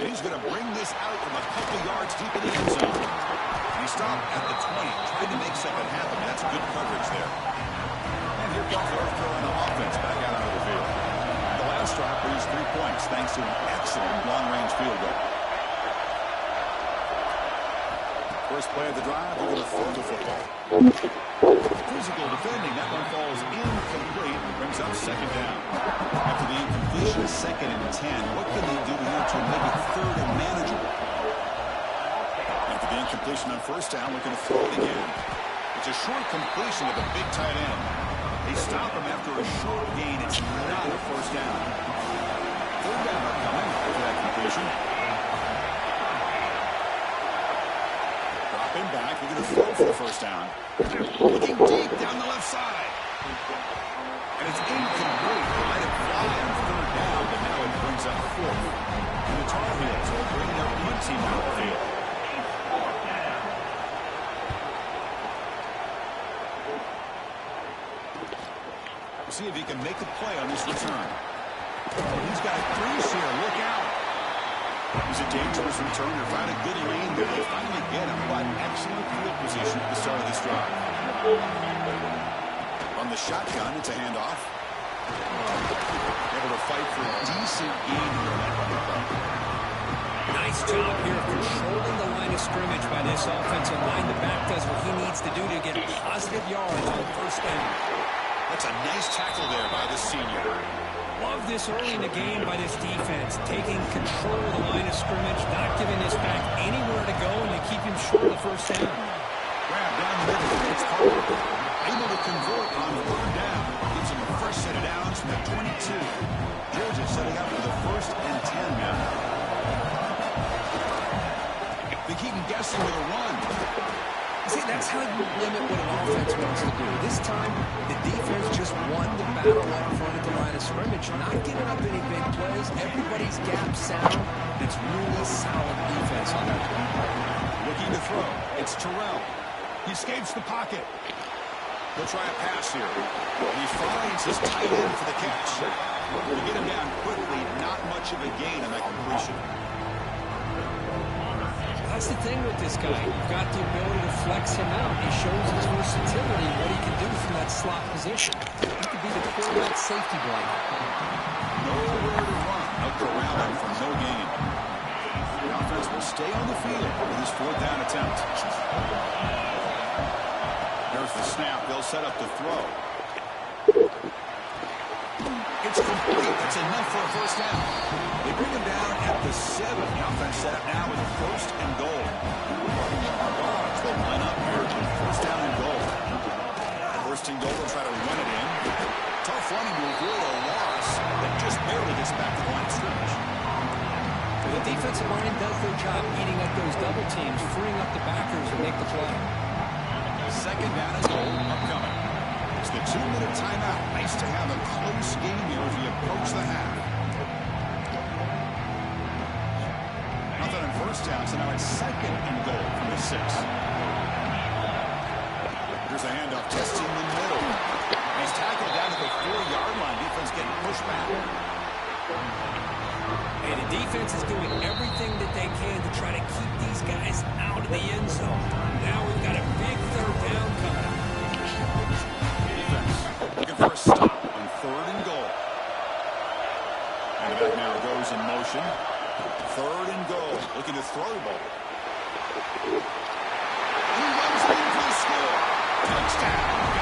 He's going to bring this out from a couple yards deep in the end zone. He stopped at the 20. tried to make something happen. That's good coverage there. And here comes North Carolina offense back out onto the field. The last drive produced 3 points thanks to an excellent long-range field goal. First play of the drive, they're going to throw the football. Physical defending. That one falls incomplete. Brings up second down. After the incompletion, 2nd and 10. What can they do here to make it 3rd and manageable? After the incompletion on first down, we're going to throw it again. It's a short completion of the big tight end. They stop him after a short gain. It's not a first down. 3rd down coming after that completion. Drop him back. We're going to throw for the first down. Looking deep down the left side. And it's incomplete. They let it fly on 3rd down, but now it brings up 4th. And the Tar Heels will bring their punt team out of the field. See if he can make a play on this return. He's got a crease here. Look out. He's a dangerous returner. Found a good lane there. They finally get him, but excellent field position at the start of this drive. On the shotgun, it's a handoff. Able to fight for a decent gain here on that running play. Nice job here of controlling the line of scrimmage by this offensive line. The back does what he needs to do to get positive yards on first down. That's a nice tackle there by the senior. Love this early in the game by this defense, taking control of the line of scrimmage, not giving this back anywhere to go, and they keep him short of the first down. Grab down the middle. It's Carter. Able to convert on 3rd down. Gives him a first set of downs from the 22. Georgia setting up for the 1st and 10 now. They keep him guessing with a run. See, that's how you limit what an offense wants to do. This time, the defense just won the battle up front at the line of scrimmage, not giving up any big plays. Everybody's gap sound. It's really solid defense on that play. Looking to throw. It's Terrell. He escapes the pocket. He'll try a pass here. And he finds his tight end for the catch. To get him down quickly, not much of a gain on that completion. That's the thing with this guy. You've got the ability to flex him out. He shows his versatility, what he can do from that slot position. He could be the quarterback safety blanket. Nowhere to run. Out corral him for no gain. The offense will stay on the field with his 4th down attempt. There's the snap. They'll set up the throw. It's complete. That's enough for a first down. They bring him down at the 7. The offense set up now with a 1st and goal. Dogs will line up here with 1st down and goal. 1st and goal. They'll try to run it in. Tough running move. Really a loss that just barely gets back to the line of scrimmage. The defensive line does their job eating up those double teams, freeing up the backers to make the play. 2nd down and goal upcoming. It's the 2-minute timeout. Nice to have a close game here as we approach the half. Nothing on first down, so now it's 2nd and goal from the 6. Here's a handoff, testing the middle. He's tackled down to the 4-yard line. Defense getting pushed back. And the defense is doing everything that they can to try to keep these guys out of the end zone. Now we've got a big 3rd down coming up. Defense looking for a stop on 3rd and goal. And the back now goes in motion. 3rd and goal. Looking to throw the ball. And he runs it in for the score. Touchdown.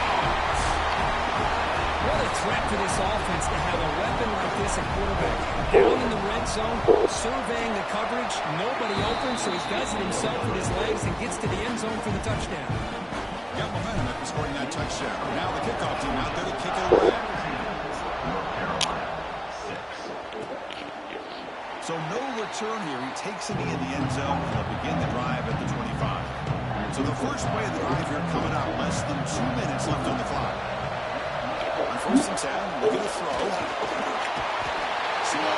What a threat for this offense to have a weapon like this at quarterback. Down in the red zone, surveying the coverage, nobody open, so he does it himself with his legs and gets to the end zone for the touchdown. Got momentum after scoring that touchdown. Now the kickoff team out there to kick it away. So no return here. He takes it in the end zone, and they'll begin the drive at the 25. So the first play of the drive here coming up. Less than 2 minutes left on the clock. On 1st and 10, looking to throw. Well,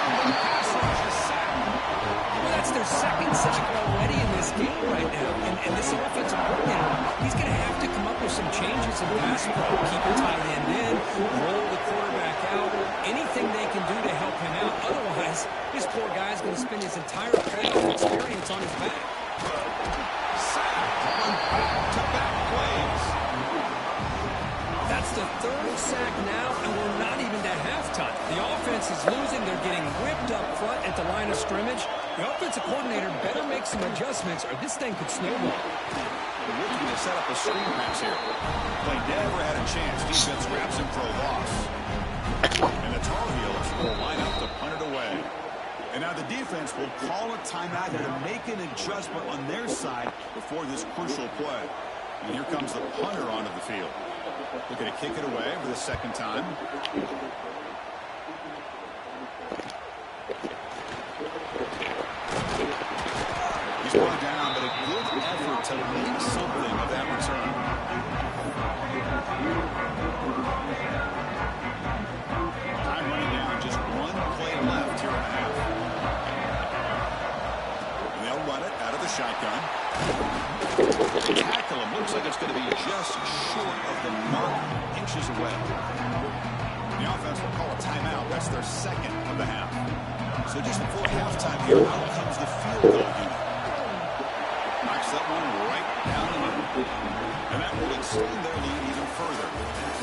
that's their 2nd sack already in this game right now. And this offensive coordinator, he's going to have to come up with some changes in pass pro. Keep the tight end in, roll the quarterback out, anything they can do to help him out. Otherwise, this poor guy's going to spend his entire playoff experience on his back. Sack on back-to-back play. now, and we're not even to halftime. The offense is losing. They're getting whipped up front at the line of scrimmage. The offensive coordinator better make some adjustments, or this thing could snowball. They're looking to set up a screen pass here. Play never had a chance. Defense grabs him for a loss. And the Tar Heels will line up to punt it away. And now the defense will call a timeout to make an adjustment on their side before this crucial play. And here comes the punter onto the field. Looking to kick it away for the second time. He's going down, but a good effort to make something of that return. Time running down, just one play left here in the half. And they'll run it out of the shotgun. Tackle him. Looks like it's going to be just short of the mark, inches away. The offense will call a timeout. That's their second of the half. So just before halftime here, out comes the field goal unit. Knocks that one right down the middle. And that will extend their lead even further.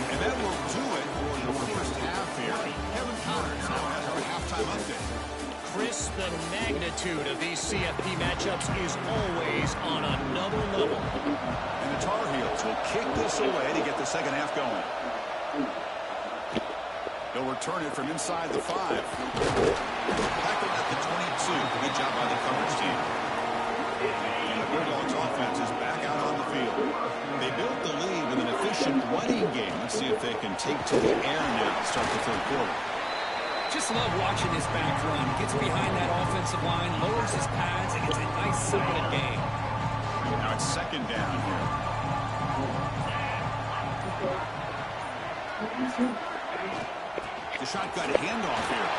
And that will do it for the first half here. Kevin Connors now has our halftime update. Chris, the magnitude of these CFP matchups is always on another level. And the Tar Heels will kick this away to get the second half going. They'll return it from inside the 5. Tackled at the 22. Good job by the coverage team. And the Bulldogs offense is back out on the field. They built the lead with an efficient running game. Let's see if they can take to the air now to start the third quarter. Just love watching this back run. Gets behind that offensive line, lowers his pads, and it's a nice solid game. Now it's second down here. The shotgun handoff here.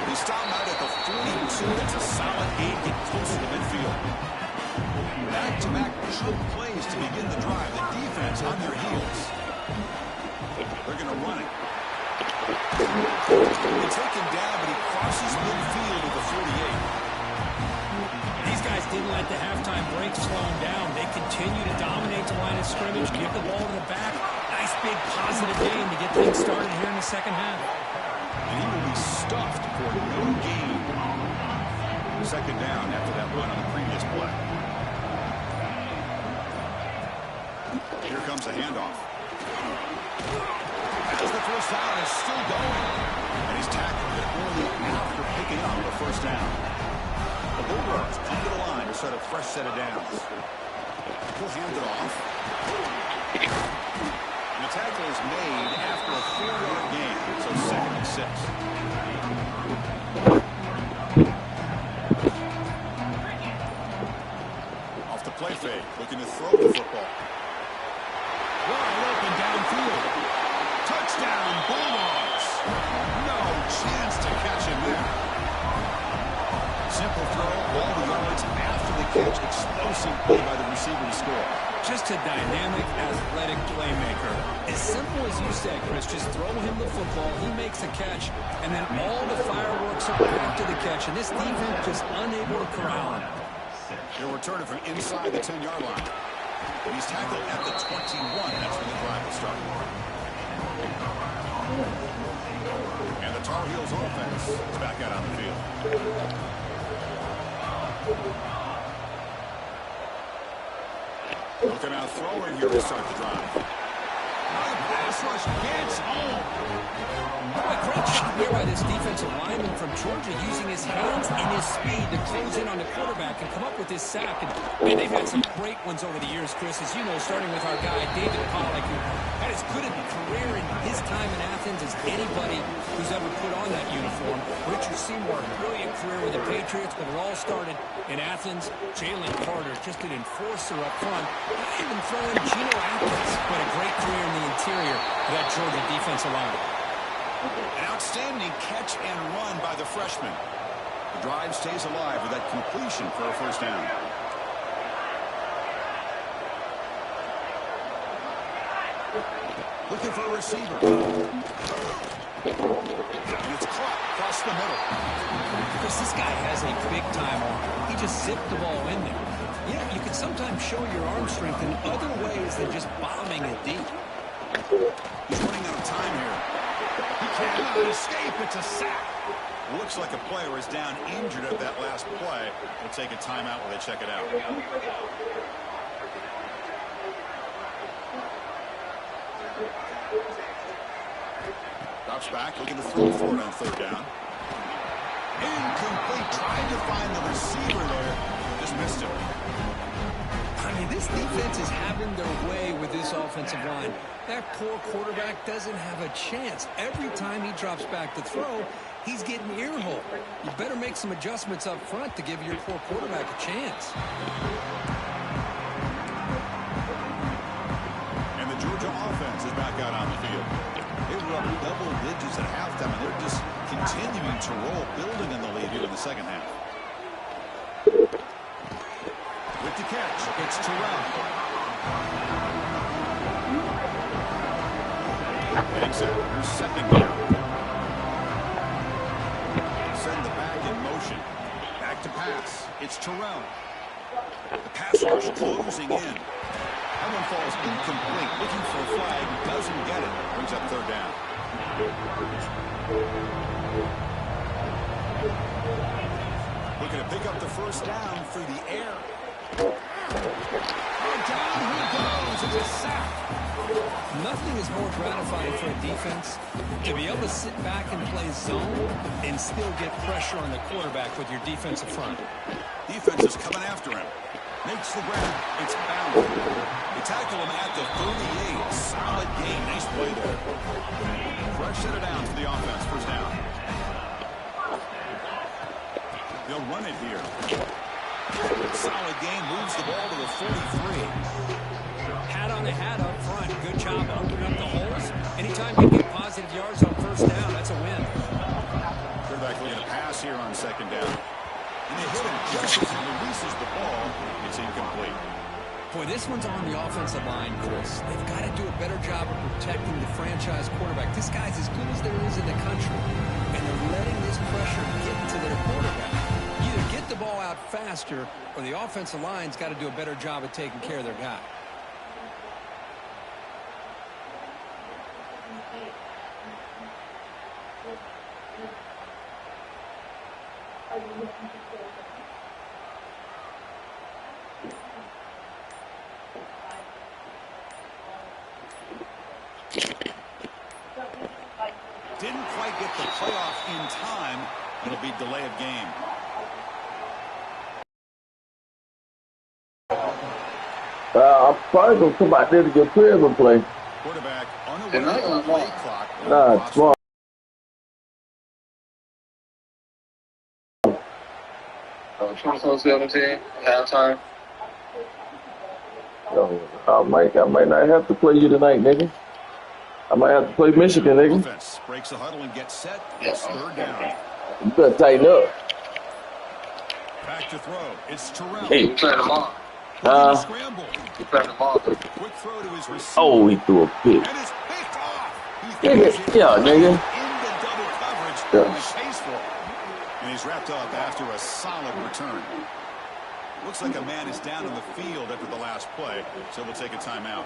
They stop him out at the 42. That's a solid gain. Get close to the midfield. Back-to-back chunk plays to begin the drive. The defense on their heels. They're going to run it. They take him down, but he crosses midfield at the 48. These guys didn't let the halftime break slow them down. They continue to dominate the line of scrimmage, give the ball to the back. Nice big positive game to get things started here in the second half. And he will be stuffed for no gain. Second down after that run on the previous play. Here comes the handoff. As the first down is still going. And he's tackled it only after picking up the first down. The Bulldogs come to the line to set a fresh set of downs. He'll hand it off. And the tackle is made after a 4-yard gain. So second and 6. Off the play fake. Looking to throw the football. Wide open downfield. Touchdown, Bulldogs. No chance to catch him there. Simple throw, all the yards after the catch. Explosive play by the receiver to score. Just a dynamic, athletic playmaker. As simple as you said, Chris, just throw him the football, he makes a catch, and then all the fireworks are after the catch. And this defense just unable to corral him. They'll return it from inside the 10-yard line. He's tackled at the 21. That's when the drive will start. And the Tar Heels offense is back out on the field. Looking out throwing here to start the drive. Pass rush gets home. A great shot here by this defensive lineman from Georgia, using his hands and his speed to close in on the quarterback and come up with his sack. And man, they've had some great ones over the years, Chris, as you know, starting with our guy, David Pollack, who had as good a career in his time in Athens as anybody who's ever put on that uniform. Richard Seymour, brilliant career with the Patriots, but it all started in Athens. Jalen Carter, just an enforcer up front. Even throwing Geno Atkins, but a great career in the interior of that Georgia defensive line. An outstanding catch and run by the freshman. The drive stays alive with that completion for a first down. Looking for a receiver. And it's caught across the middle. Because this guy has a big-time arm. He just zipped the ball in there. Yeah, you can sometimes show your arm strength in other ways than just bombing it deep. He's running out of time here. He cannot escape. It's a sack. Looks like a player is down injured at that last play. We'll take a timeout while they check it out. Drops back, looking to throw for it on third down. Incomplete. Tried to find the receiver there. Just missed him. I mean, this defense is having their way with this offensive line. That poor quarterback doesn't have a chance. Every time he drops back to throw, he's getting earhole. You better make some adjustments up front to give your poor quarterback a chance. And the Georgia offense is back out on the field. They were up double digits at halftime, and they're just continuing to roll, building in the lead here in the second half. With the catch, it's Terrell. Getting set, here's second down. Send the back in motion. Back to pass. It's Terrell. The pass rush closing in. That one falls incomplete. Looking for a flag. Doesn't get it. Brings up third down. Looking to pick up the first down through the air. And down he goes. It's a sack. Nothing is more gratifying for a defense to be able to sit back and play zone and still get pressure on the quarterback with your defensive front. Defense is coming after him. Makes the grab. It's bound. They tackle him at the 38. Solid game. Nice play there. Fresh set it down to the offense. First down. They'll run it here. Solid game. Moves the ball to the 43. Hat on the hat up front. Good job opening up the holes. Anytime you get positive yards on first down, that's a win. Quarterback looking to pass here on second down. And they hit him just as he releases the ball. It's incomplete. Boy, this one's on the offensive line, Chris. They've got to do a better job of protecting the franchise quarterback. This guy's as good as there is in the country. And they're letting this pressure get to their quarterback. Either get the ball out faster or the offensive line's got to do a better job of taking care of their guy. Didn't quite get the playoff in time. It'll be delay of game. I'm probably going to come out there to get prison play. Quarterback unaware of the play clock. Nah, it's smart. Toronto 17, halftime. I might not have to play you tonight, nigga. I might have to play Michigan, nigga. Offense breaks the huddle and gets set. It's third down. You better tighten up. Back to throw. It's Terrell. Hey. We playing tomorrow. Scramble. We playing tomorrow. Quick throw to his receiver. Oh, he threw a pick. And it's picked off. Nigga, yeah, nigga. Into double coverage. Yeah. Tasteful. And he's wrapped up after a solid return. Looks like a man is down in the field after the last play, so we'll take a timeout.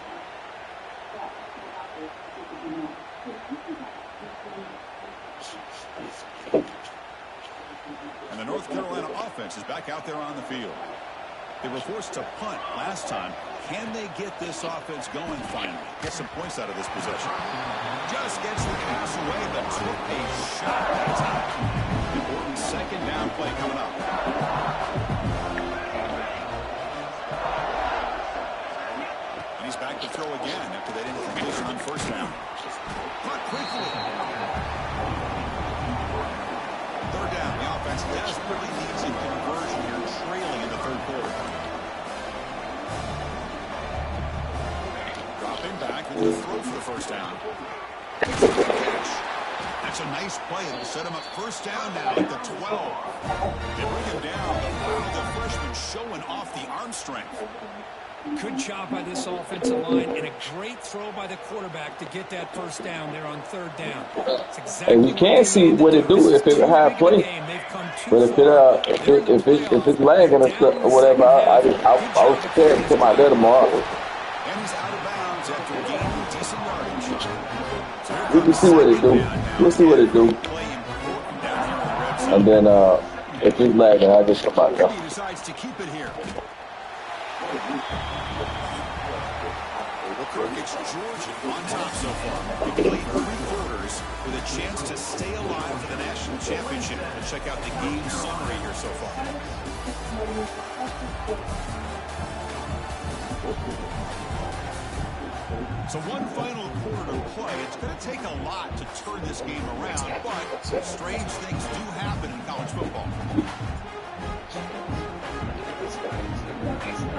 And the North Carolina offense is back out there on the field. They were forced to punt last time. Can they get this offense going finally? Get some points out of this possession. Just gets the pass away, but took a shot that time. Important second down play coming up. And he's back to throw again after they didn't completion on first down. Punt quickly. Third down. The offense desperately needs a conversion here, trailing in the third quarter. Dropping back with the throw for the first down. That's a nice play. It'll set him up first down now at the 12. They bring him down. The freshman showing off the arm strength. Good job by this offensive line and a great throw by the quarterback to get that first down there on third down. Exactly, and you can't see what it do if it's a high play. But if it's lagging or stuff or whatever, I was prepared to put my letter mark. And he's out of bounds after gaining decent yardage. We can see what it do. We'll see what it do. And then if it's lagging, I'll just come out there. He decides to keep it here. It's Georgia on top so far. They played 3 quarters with a chance to stay alive for the national championship. We'll check out the game summary here so far. So one final quarter to play. It's going to take a lot to turn this game around, but strange things do happen in college football.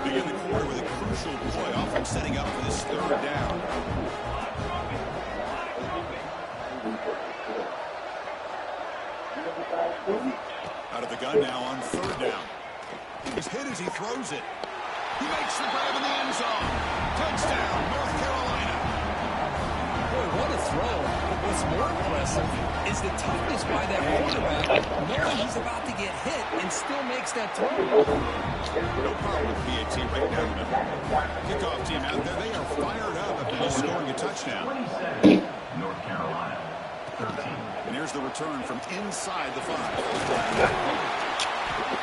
Begin the quarter with a crucial play, often setting up for this 3rd down. Out of the gun now on 3rd down. He's hit as he throws it. He makes the grab in the end zone. Touchdown, North Carolina. Boy, what a throw. What's more impressive is the toughness by that quarterback, knowing he's about to get hit and still makes that throw. No problem with PAT right down the middle. Kickoff team out there. They are fired up after just scoring a touchdown. North Carolina, 13. And here's the return from inside the 5.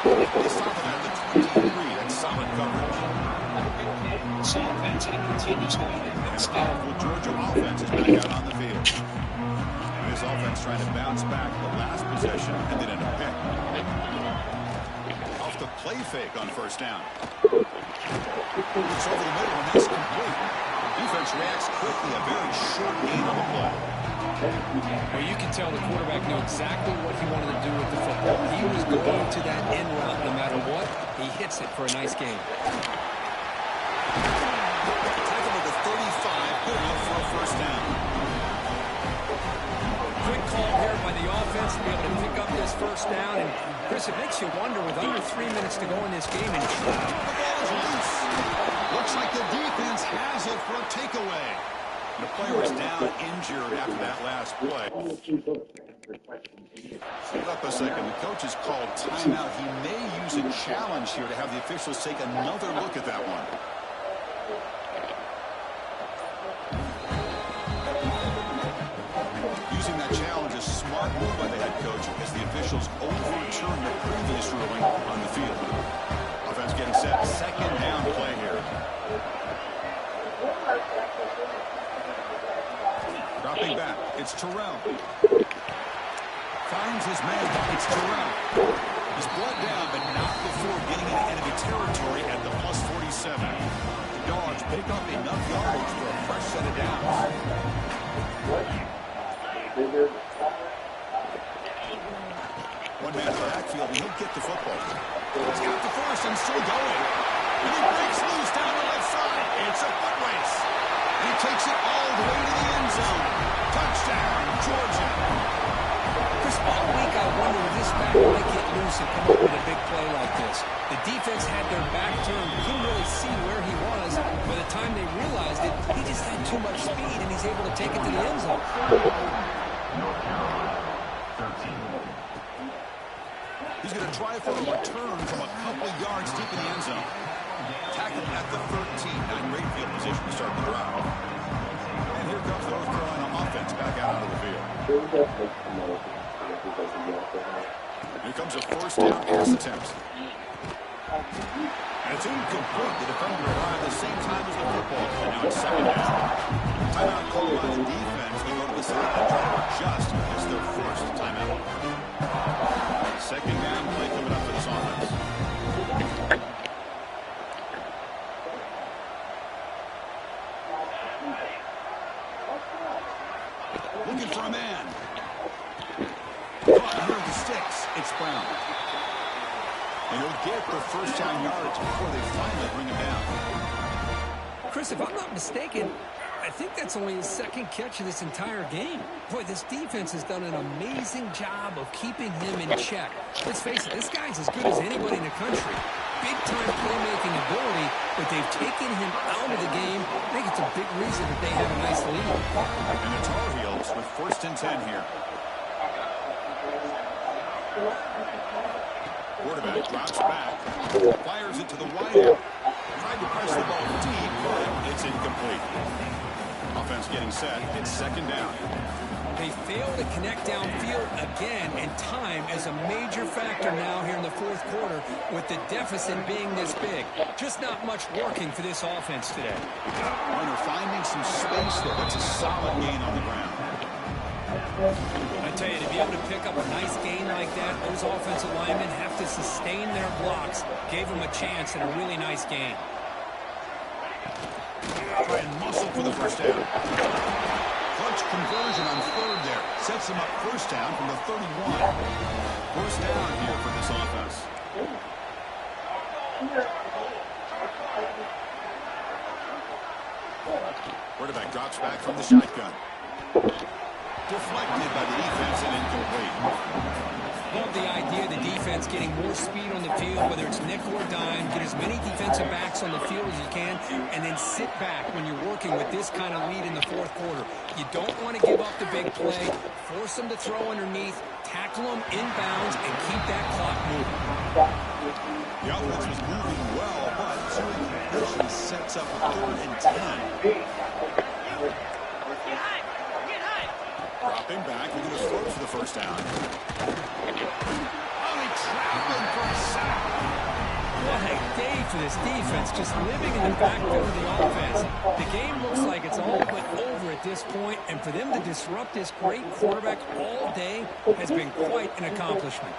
They stop it at the 23. That's solid coverage. And a powerful Georgia offense is back out on the field. And this offense trying to bounce back the last possession and then in a pick. Off the play fake on 1st down. It's over the middle and that's complete. Defense reacts quickly. A very short gain on the play. Well, you can tell the quarterback knew exactly what he wanted to do with the football. He was going to that end route no matter what. He hits it for a nice game. Tackle at the 35, good enough for a 1st down. Quick call here by the offense to be able to pick up this 1st down. And, Chris, it makes you wonder with under 3 minutes to go in this game. And the ball is loose. Looks like the defense has it for a takeaway. The player was down injured after that last play. Hold up a second. The coach has called timeout. He may use a challenge here to have the officials take another look at that one. Using that challenge is a smart move by the head coach as the officials overturn the previous ruling on the field. Offense getting set. 2nd down play here. Dropping back. It's Terrell. Finds his man. It's Terrell. He's brought down, but not before getting into enemy territory at the +47. The Dogs pick up enough yardage for a fresh set of downs. One man in the backfield, and he'll get the football. He's got the 1st and still going. And he breaks loose down the left side. It's a foot race. And he takes it all the way to the end zone. Touchdown, Georgia. Chris, all week I wondered if this back might get loose and come up with a big play like this. The defense had their back turned. Couldn't really see where he was. By the time they realized it, he just had too much speed, and he's able to take it to the end zone. North Carolina, 13. He's going to try for a return from a couple yards deep in the end zone. Tackled at the 13. Not in great field position to start the drive. And here comes the North Carolina offense back out onto the field. Here comes a 1st down pass attempt. And it's incomplete. The defender arrived at the same time as the football. And now it's 2nd down. Timeout called by the defense. They go to the sideline, try to adjust. It's their 1st timeout. 2nd down play coming up for this offense. Looking for a man. Caught under the sticks. It's Brown. And he'll get the 1st down yards before they finally bring him down. Chris, if I'm not mistaken, I think that's only his 2nd catch of this entire game. Boy, this defense has done an amazing job of keeping him in check. Let's face it, this guy's as good as anybody in the country. Big-time playmaking ability, but they've taken him out of the game. I think it's a big reason that they have a nice lead. And the Tar Heels with 1st and 10 here. Quarterback drops back, fires it to the wide end. Tried to press the ball deep, but it's incomplete. Offense getting set. It's second down. They fail to connect downfield again, and time is a major factor now here in the fourth quarter with the deficit being this big. Just not much working for this offense today. Runner finding some space there. That's a solid gain on the ground. I tell you, to be able to pick up a nice gain like that, those offensive linemen have to sustain their blocks. Gave them a chance and a really nice gain. Try and muscle for the first down. Clutch conversion on third there. Sets them up first down from the 31. First down here for this offense. Quarterback drops back from the shotgun. Deflected by the defense and incomplete. Love the idea of the defense getting more speed on the field, whether it's nickel or dime. Get as many defensive backs on the field as you can, and then sit back when you're working with this kind of lead in the fourth quarter. You don't want to give up the big play. Force them to throw underneath, tackle them inbounds, and keep that clock moving. The offense was moving well, but two incompletions sets up a 3rd and 10. Dropping back, we're going to throw for the first down. Only traveling for a sack. What a day for this defense, just living in the backfield of the offense. The game looks like it's all but over at this point, and for them to disrupt this great quarterback all day has been quite an accomplishment.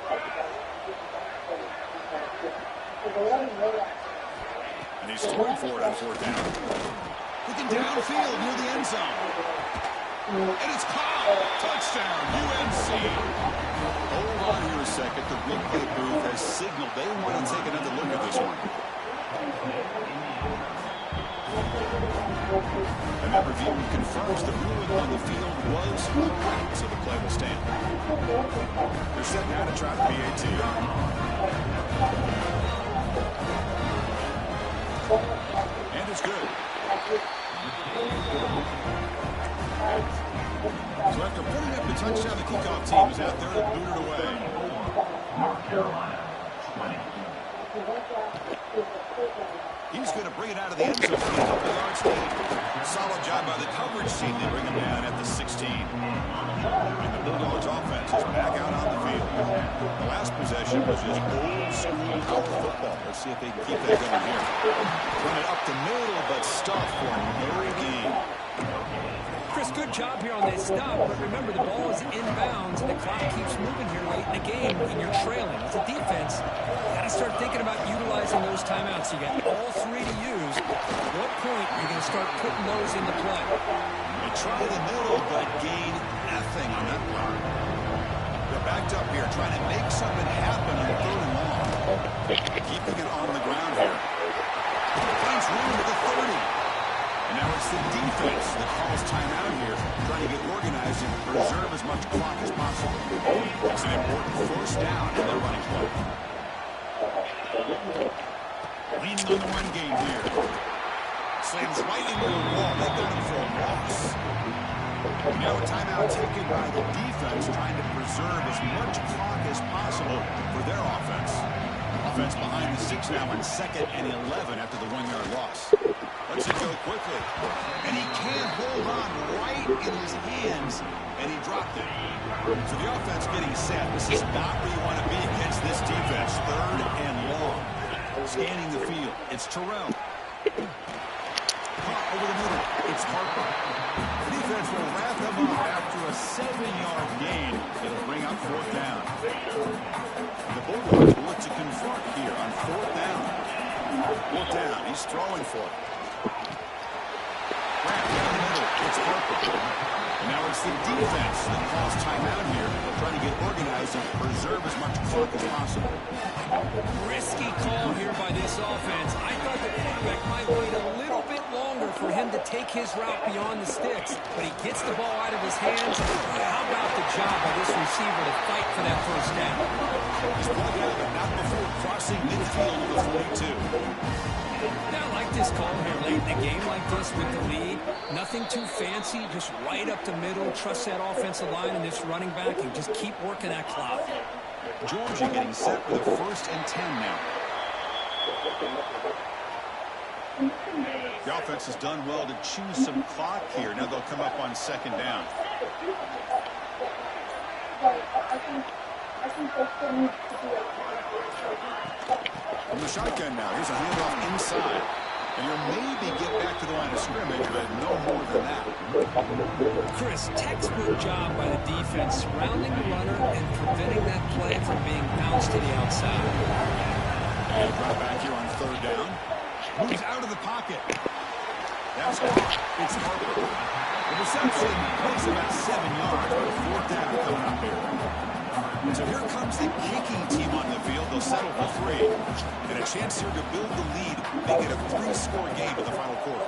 And he's throwing for it on 4th down. Looking downfield near the end zone. And it's caught. Touchdown, UNC. Hold on here a second. The replay booth has signaled they want to take another look at this one. And that review confirms the ruling on the field was correct, so the play will stand. They're set now to try the PAT. And it's good. So after putting up the touchdown, the kickoff team is out there to boot it away. North Carolina, 20. He's going to bring it out of the end zone for a couple of yards gain. Solid job by the coverage team. They bring him down at the 16. And the Bulldogs offense is back out on the field. The last possession was just old school power football. Let's see if they can keep that going here. Run it up the middle, but stuff for no gain. Chris, good job here on this stop, but remember the ball is inbounds and the clock keeps moving here late in the game and you're trailing. As a defense, you got to start thinking about utilizing those timeouts. You got all 3 to use. At what point you're going to start putting those into play? They try the middle, but gain nothing on that block. They're backed up here, trying to make something happen on 3rd and long. Keeping it on the ground here. Finds room to the 30. And now it's the defense that calls timeout here, trying to get organized and preserve as much clock as possible. It's an important first down in their running play. Leaning on the run game here. Slams right into the wall. They got him for a loss. Now a timeout taken by the defense, trying to preserve as much clock as possible for their offense. Offense behind the 6 now on 2nd and 11 after the 1-yard loss. Lets it go quickly. And he can't hold on right in his hands, and he dropped it. So the offense getting set. This is not where you want to be against this defense. 3rd and long. Scanning the field. It's Terrell. Caught over the middle. It's Harper. The defense will wrap him up after a 7-yard gain. It'll bring up 4th down. The Bulldogs will look to confront here on 4th down. 4th down. He's throwing for it. Wrapped down the middle. It's Harper. And now it's the defense that calls timeout here, trying to get organized and preserve as much clock as possible. Risky call here by this offense. I thought the quarterback might wait a little bit longer for him to take his route beyond the sticks, but he gets the ball out of his hands. How about the job by this receiver to fight for that first down? He's brought down, but not before crossing midfield to the 42. Now, I like this call here late in the game like this with the lead. Nothing too fancy, just right up the middle. Trust that offensive line and this running back and just keep working that clock. Georgia getting set with a 1st and 10 now. The offense has done well to choose some clock here. Now they'll come up on second down. From the shotgun now, here's a handoff inside. And you'll maybe get back to the line of scrimmage, but no more than that. Chris, textbook job by the defense, surrounding the runner and preventing that play from being bounced to the outside. And drop back here on third down. Moves out of the pocket. That's caught. It's Harper. The reception takes about 7 yards, but a fourth down coming up here. So here comes the kicking team on the field. They'll settle for 3. And a chance here to build the lead, make it a 3-score game in the final quarter.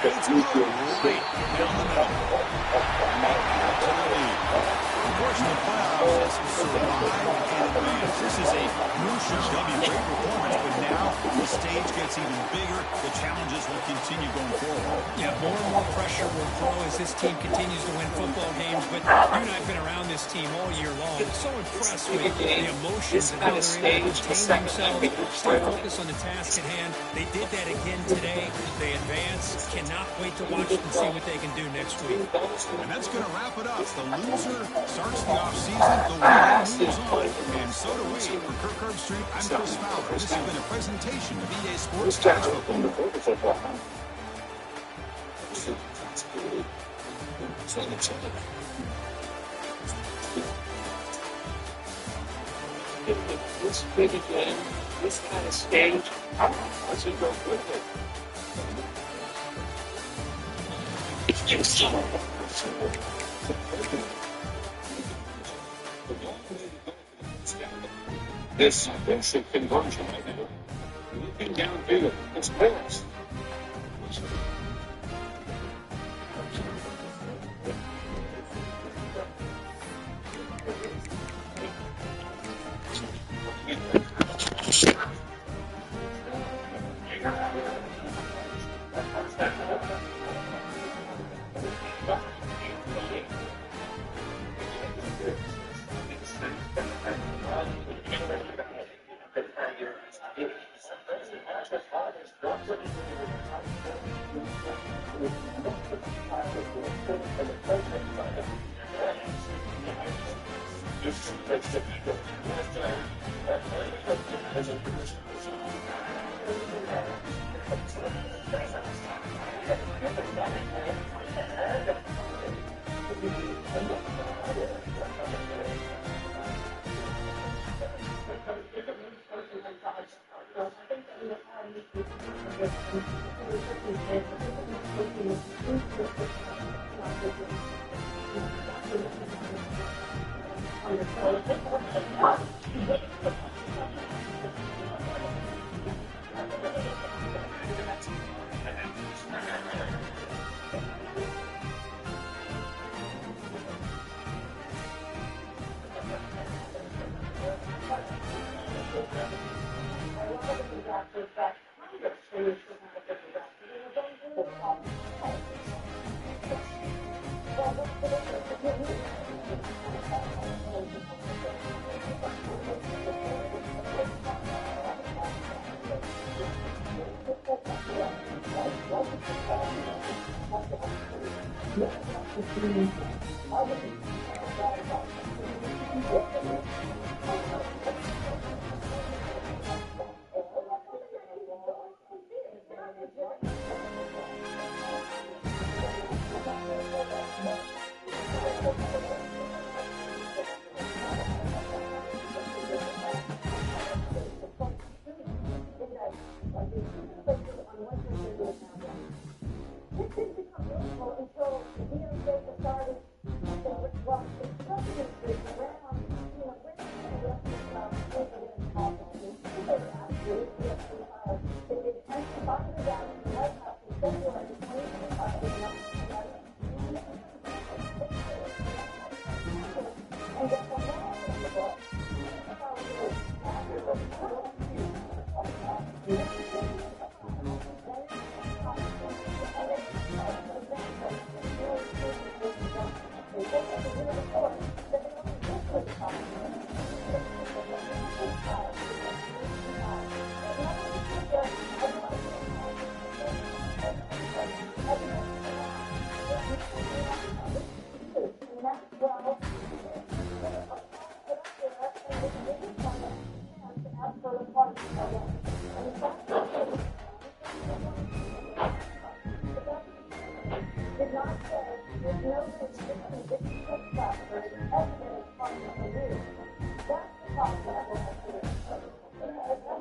It's good, right down the middle. To the lead. Of course, the playoffs is survive and advance. This is a crucial W. Great performance, but now the stage gets even bigger. The challenges will continue going forward. Yeah, more and more pressure will grow as this team continues to win football games. But you and I have been around this team all year long. So impressed with the emotions and how they're able to contain themselves, stay focused on the task at hand. They did that again today. They advance. Cannot wait to watch and see what they can do next week. And that's going to wrap it up. The loser starts the offseason. The winner moves on. And so do we. For Kirk Herbstreit, I'm Chris Fowler. This has been a presentation of EA Sports College Football. This big game, this kind of stage, I should go with it. This basic conversion, looking downfield, it's close.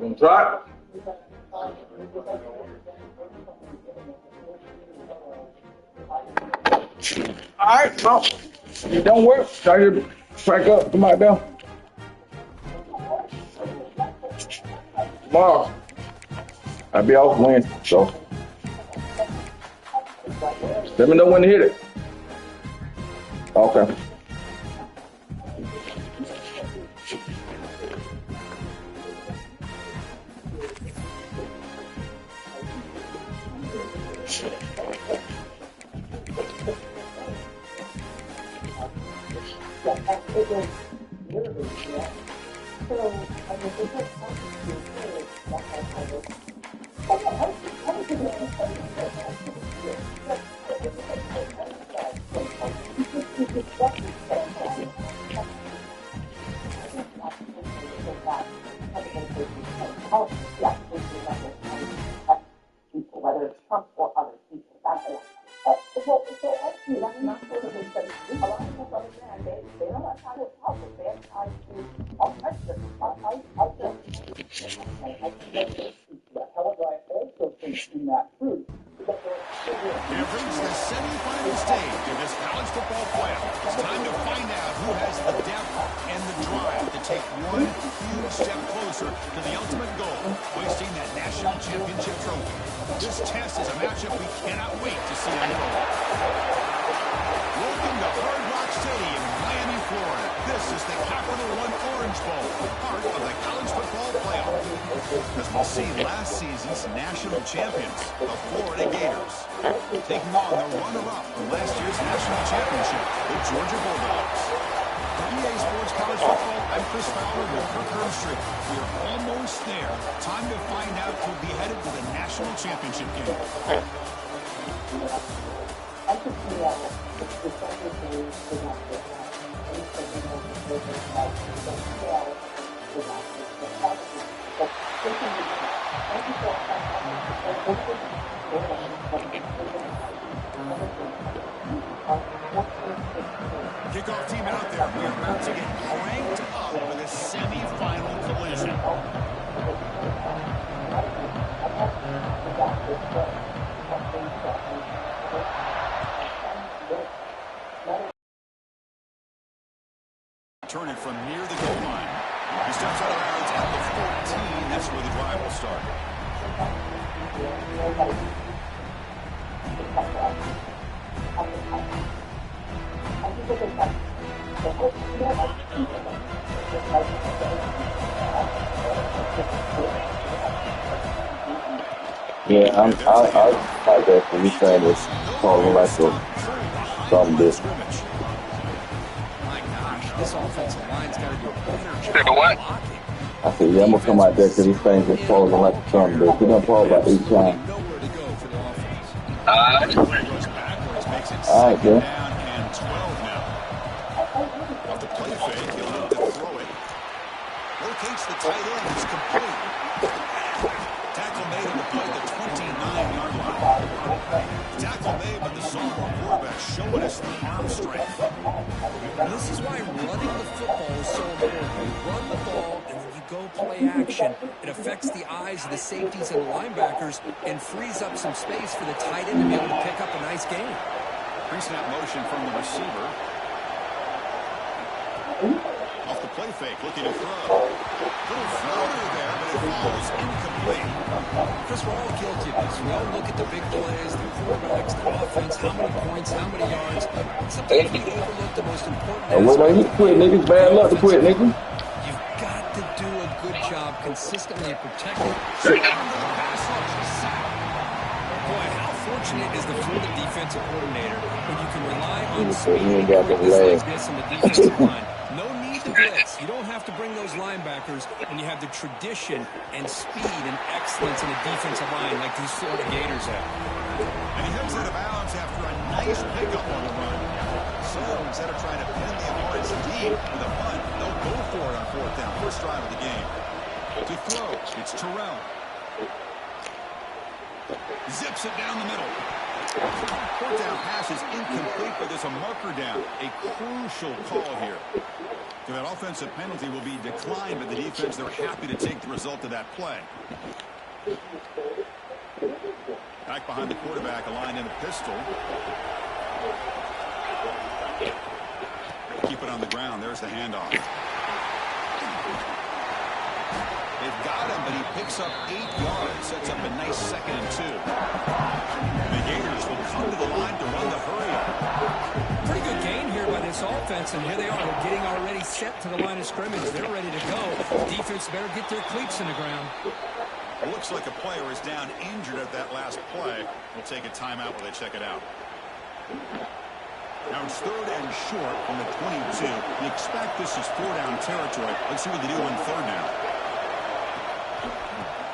Gonna try it? Alright, well, if it don't work, try to crack up, come out there. Tomorrow, I'll be off Wednesday, so let me know when to hit it. Okay. Whether it's Trump or other people, that's it. So actually, that's not sort of a lot of people understand they don't have time to talk, they have time to all kinds of however, I also think in that truth. It brings the semifinal stage of this college football playoff. It's time to find out who has the depth and the drive to take one huge step closer to the ultimate goal, hoisting that national championship trophy. This test is a matchup we cannot wait to see unfold. Welcome to Hard Rock Stadium in Miami, Florida. This is the Capital One Orange Bowl, part of the college football playoff. As we'll see last season's national champions, the Florida Gators, taking on the runner-up from last year's national championship, the Georgia Bulldogs. For EA Sports College Football, I'm Chris Fowler with Kirk Herbstreit. We're almost there. Time to find out who'll be headed to the national championship game. Kickoff team out there. We are about to get cranked up with a semi-final collision. Turn it from near the goal line. He steps out of bounds at the 14. That's where the drive will start. Yeah, I guess when we saying this, calling like something different. My gosh, this offensive line's got to do a better job What? blocking. I said, yeah, I'm gonna come out there because these things are calling like something different. We done called about 8 times. Nowhere to go for the offense. Goes backwards, makes it All right, second yeah. down and 12 now. Off the play fake, he'll look to throw it. Rotates the tight end, it's complete. Tackle made at the play, the 29-yard line. Tackle made by the sophomore quarterback, showing us the arm strength. And this is why running the football is so important. You run the ball, and when you go play action, it affects the eyes of the safeties and linebackers and frees up some space for the tight end to be able to pick up a nice game. Pre-snap motion from the receiver. Off the play fake, looking to throw. Little floater there, but it falls incomplete. Chris, we're all guilty of this. We all look at the big plays, the quarterbacks, the offense, how many points, how many yards. Sometimes we overlook the most important Wait, aspect. you quit, niggas. Bad luck to quit, nigga. You've got to do a good job consistently protecting. Boy, how fortunate as the Florida defensive coordinator when you can rely on speed He ain't and got the quickness like leg. this in the defensive line. No need to blitz. You don't have to bring those linebackers when you have the tradition and speed and excellence in the defensive line like these Florida Gators have. And he heads out of bounds after a nice pickup on the run. So instead of trying to pin the opponents deep with a punt, they'll go for it on fourth down. First drive of the game. To throw, it's Terrell. Zips it down the middle. Fourth down pass is incomplete, but there's a marker down. A crucial call here. So that offensive penalty will be declined by the defense. They're happy to take the result of that play. Back behind the quarterback, aligned in a pistol. Keep it on the ground. There's the handoff. They've got him, but he picks up 8 yards. Sets up a nice 2nd and 2. The Gators will come to the line to run the hurry. Pretty good gain here by this offense, and here they are. They're getting already set to the line of scrimmage. They're ready to go. Defense better get their cleats in the ground. It looks like a player is down injured at that last play. We'll take a timeout while they check it out. Now it's 3rd and short from the 22. You expect this is 4-down territory. Let's see what they do on 3rd down.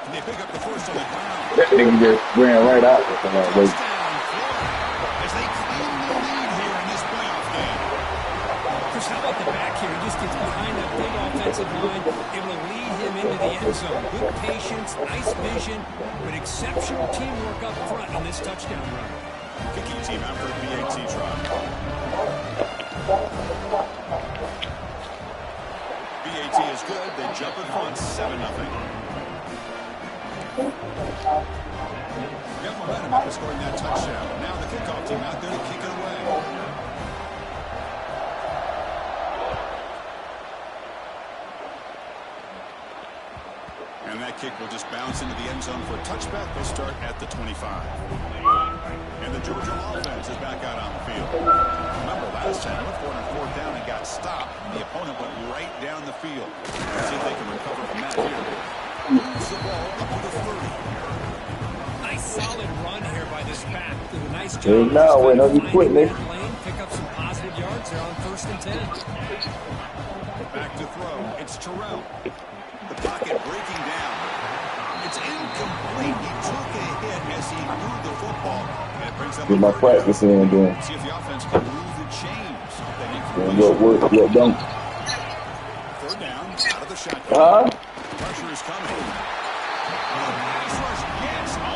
And they pick up the first on the ground. That nigga just ran right out. Touchdown, Florida, as they claim the lead here in this playoff game. Chris, how about the back here? He just gets behind that big offensive line, able to lead him into the end zone. Good patience, nice vision, but exceptional teamwork up front on this touchdown run. Kicking team after a BAT try. BAT is good. They jump in front, 7-0. Got momentum after scoring that touchdown. Now the kickoff team out there to kick it away. And that kick will just bounce into the end zone for a touchback. They'll start at the 25. And the Georgia offense is back out on the field. Remember last time, went for it on 4th down and got stopped. And the opponent went right down the field. Let's see if they can recover from that here. Moves the ball up to the 30. Nice solid run here by this back. Did a nice Hey, job. now, when are you quitting it? Pick up some positive yards there on 1st and 10. Back to throw. It's Terrell. The pocket breaking down. It's incomplete. He took a hit as he moved the football. And it brings up Get my practice in doing. See if the offense can move the chains. What work, what don't. 3rd down, out of the shotgun. Pressure is coming.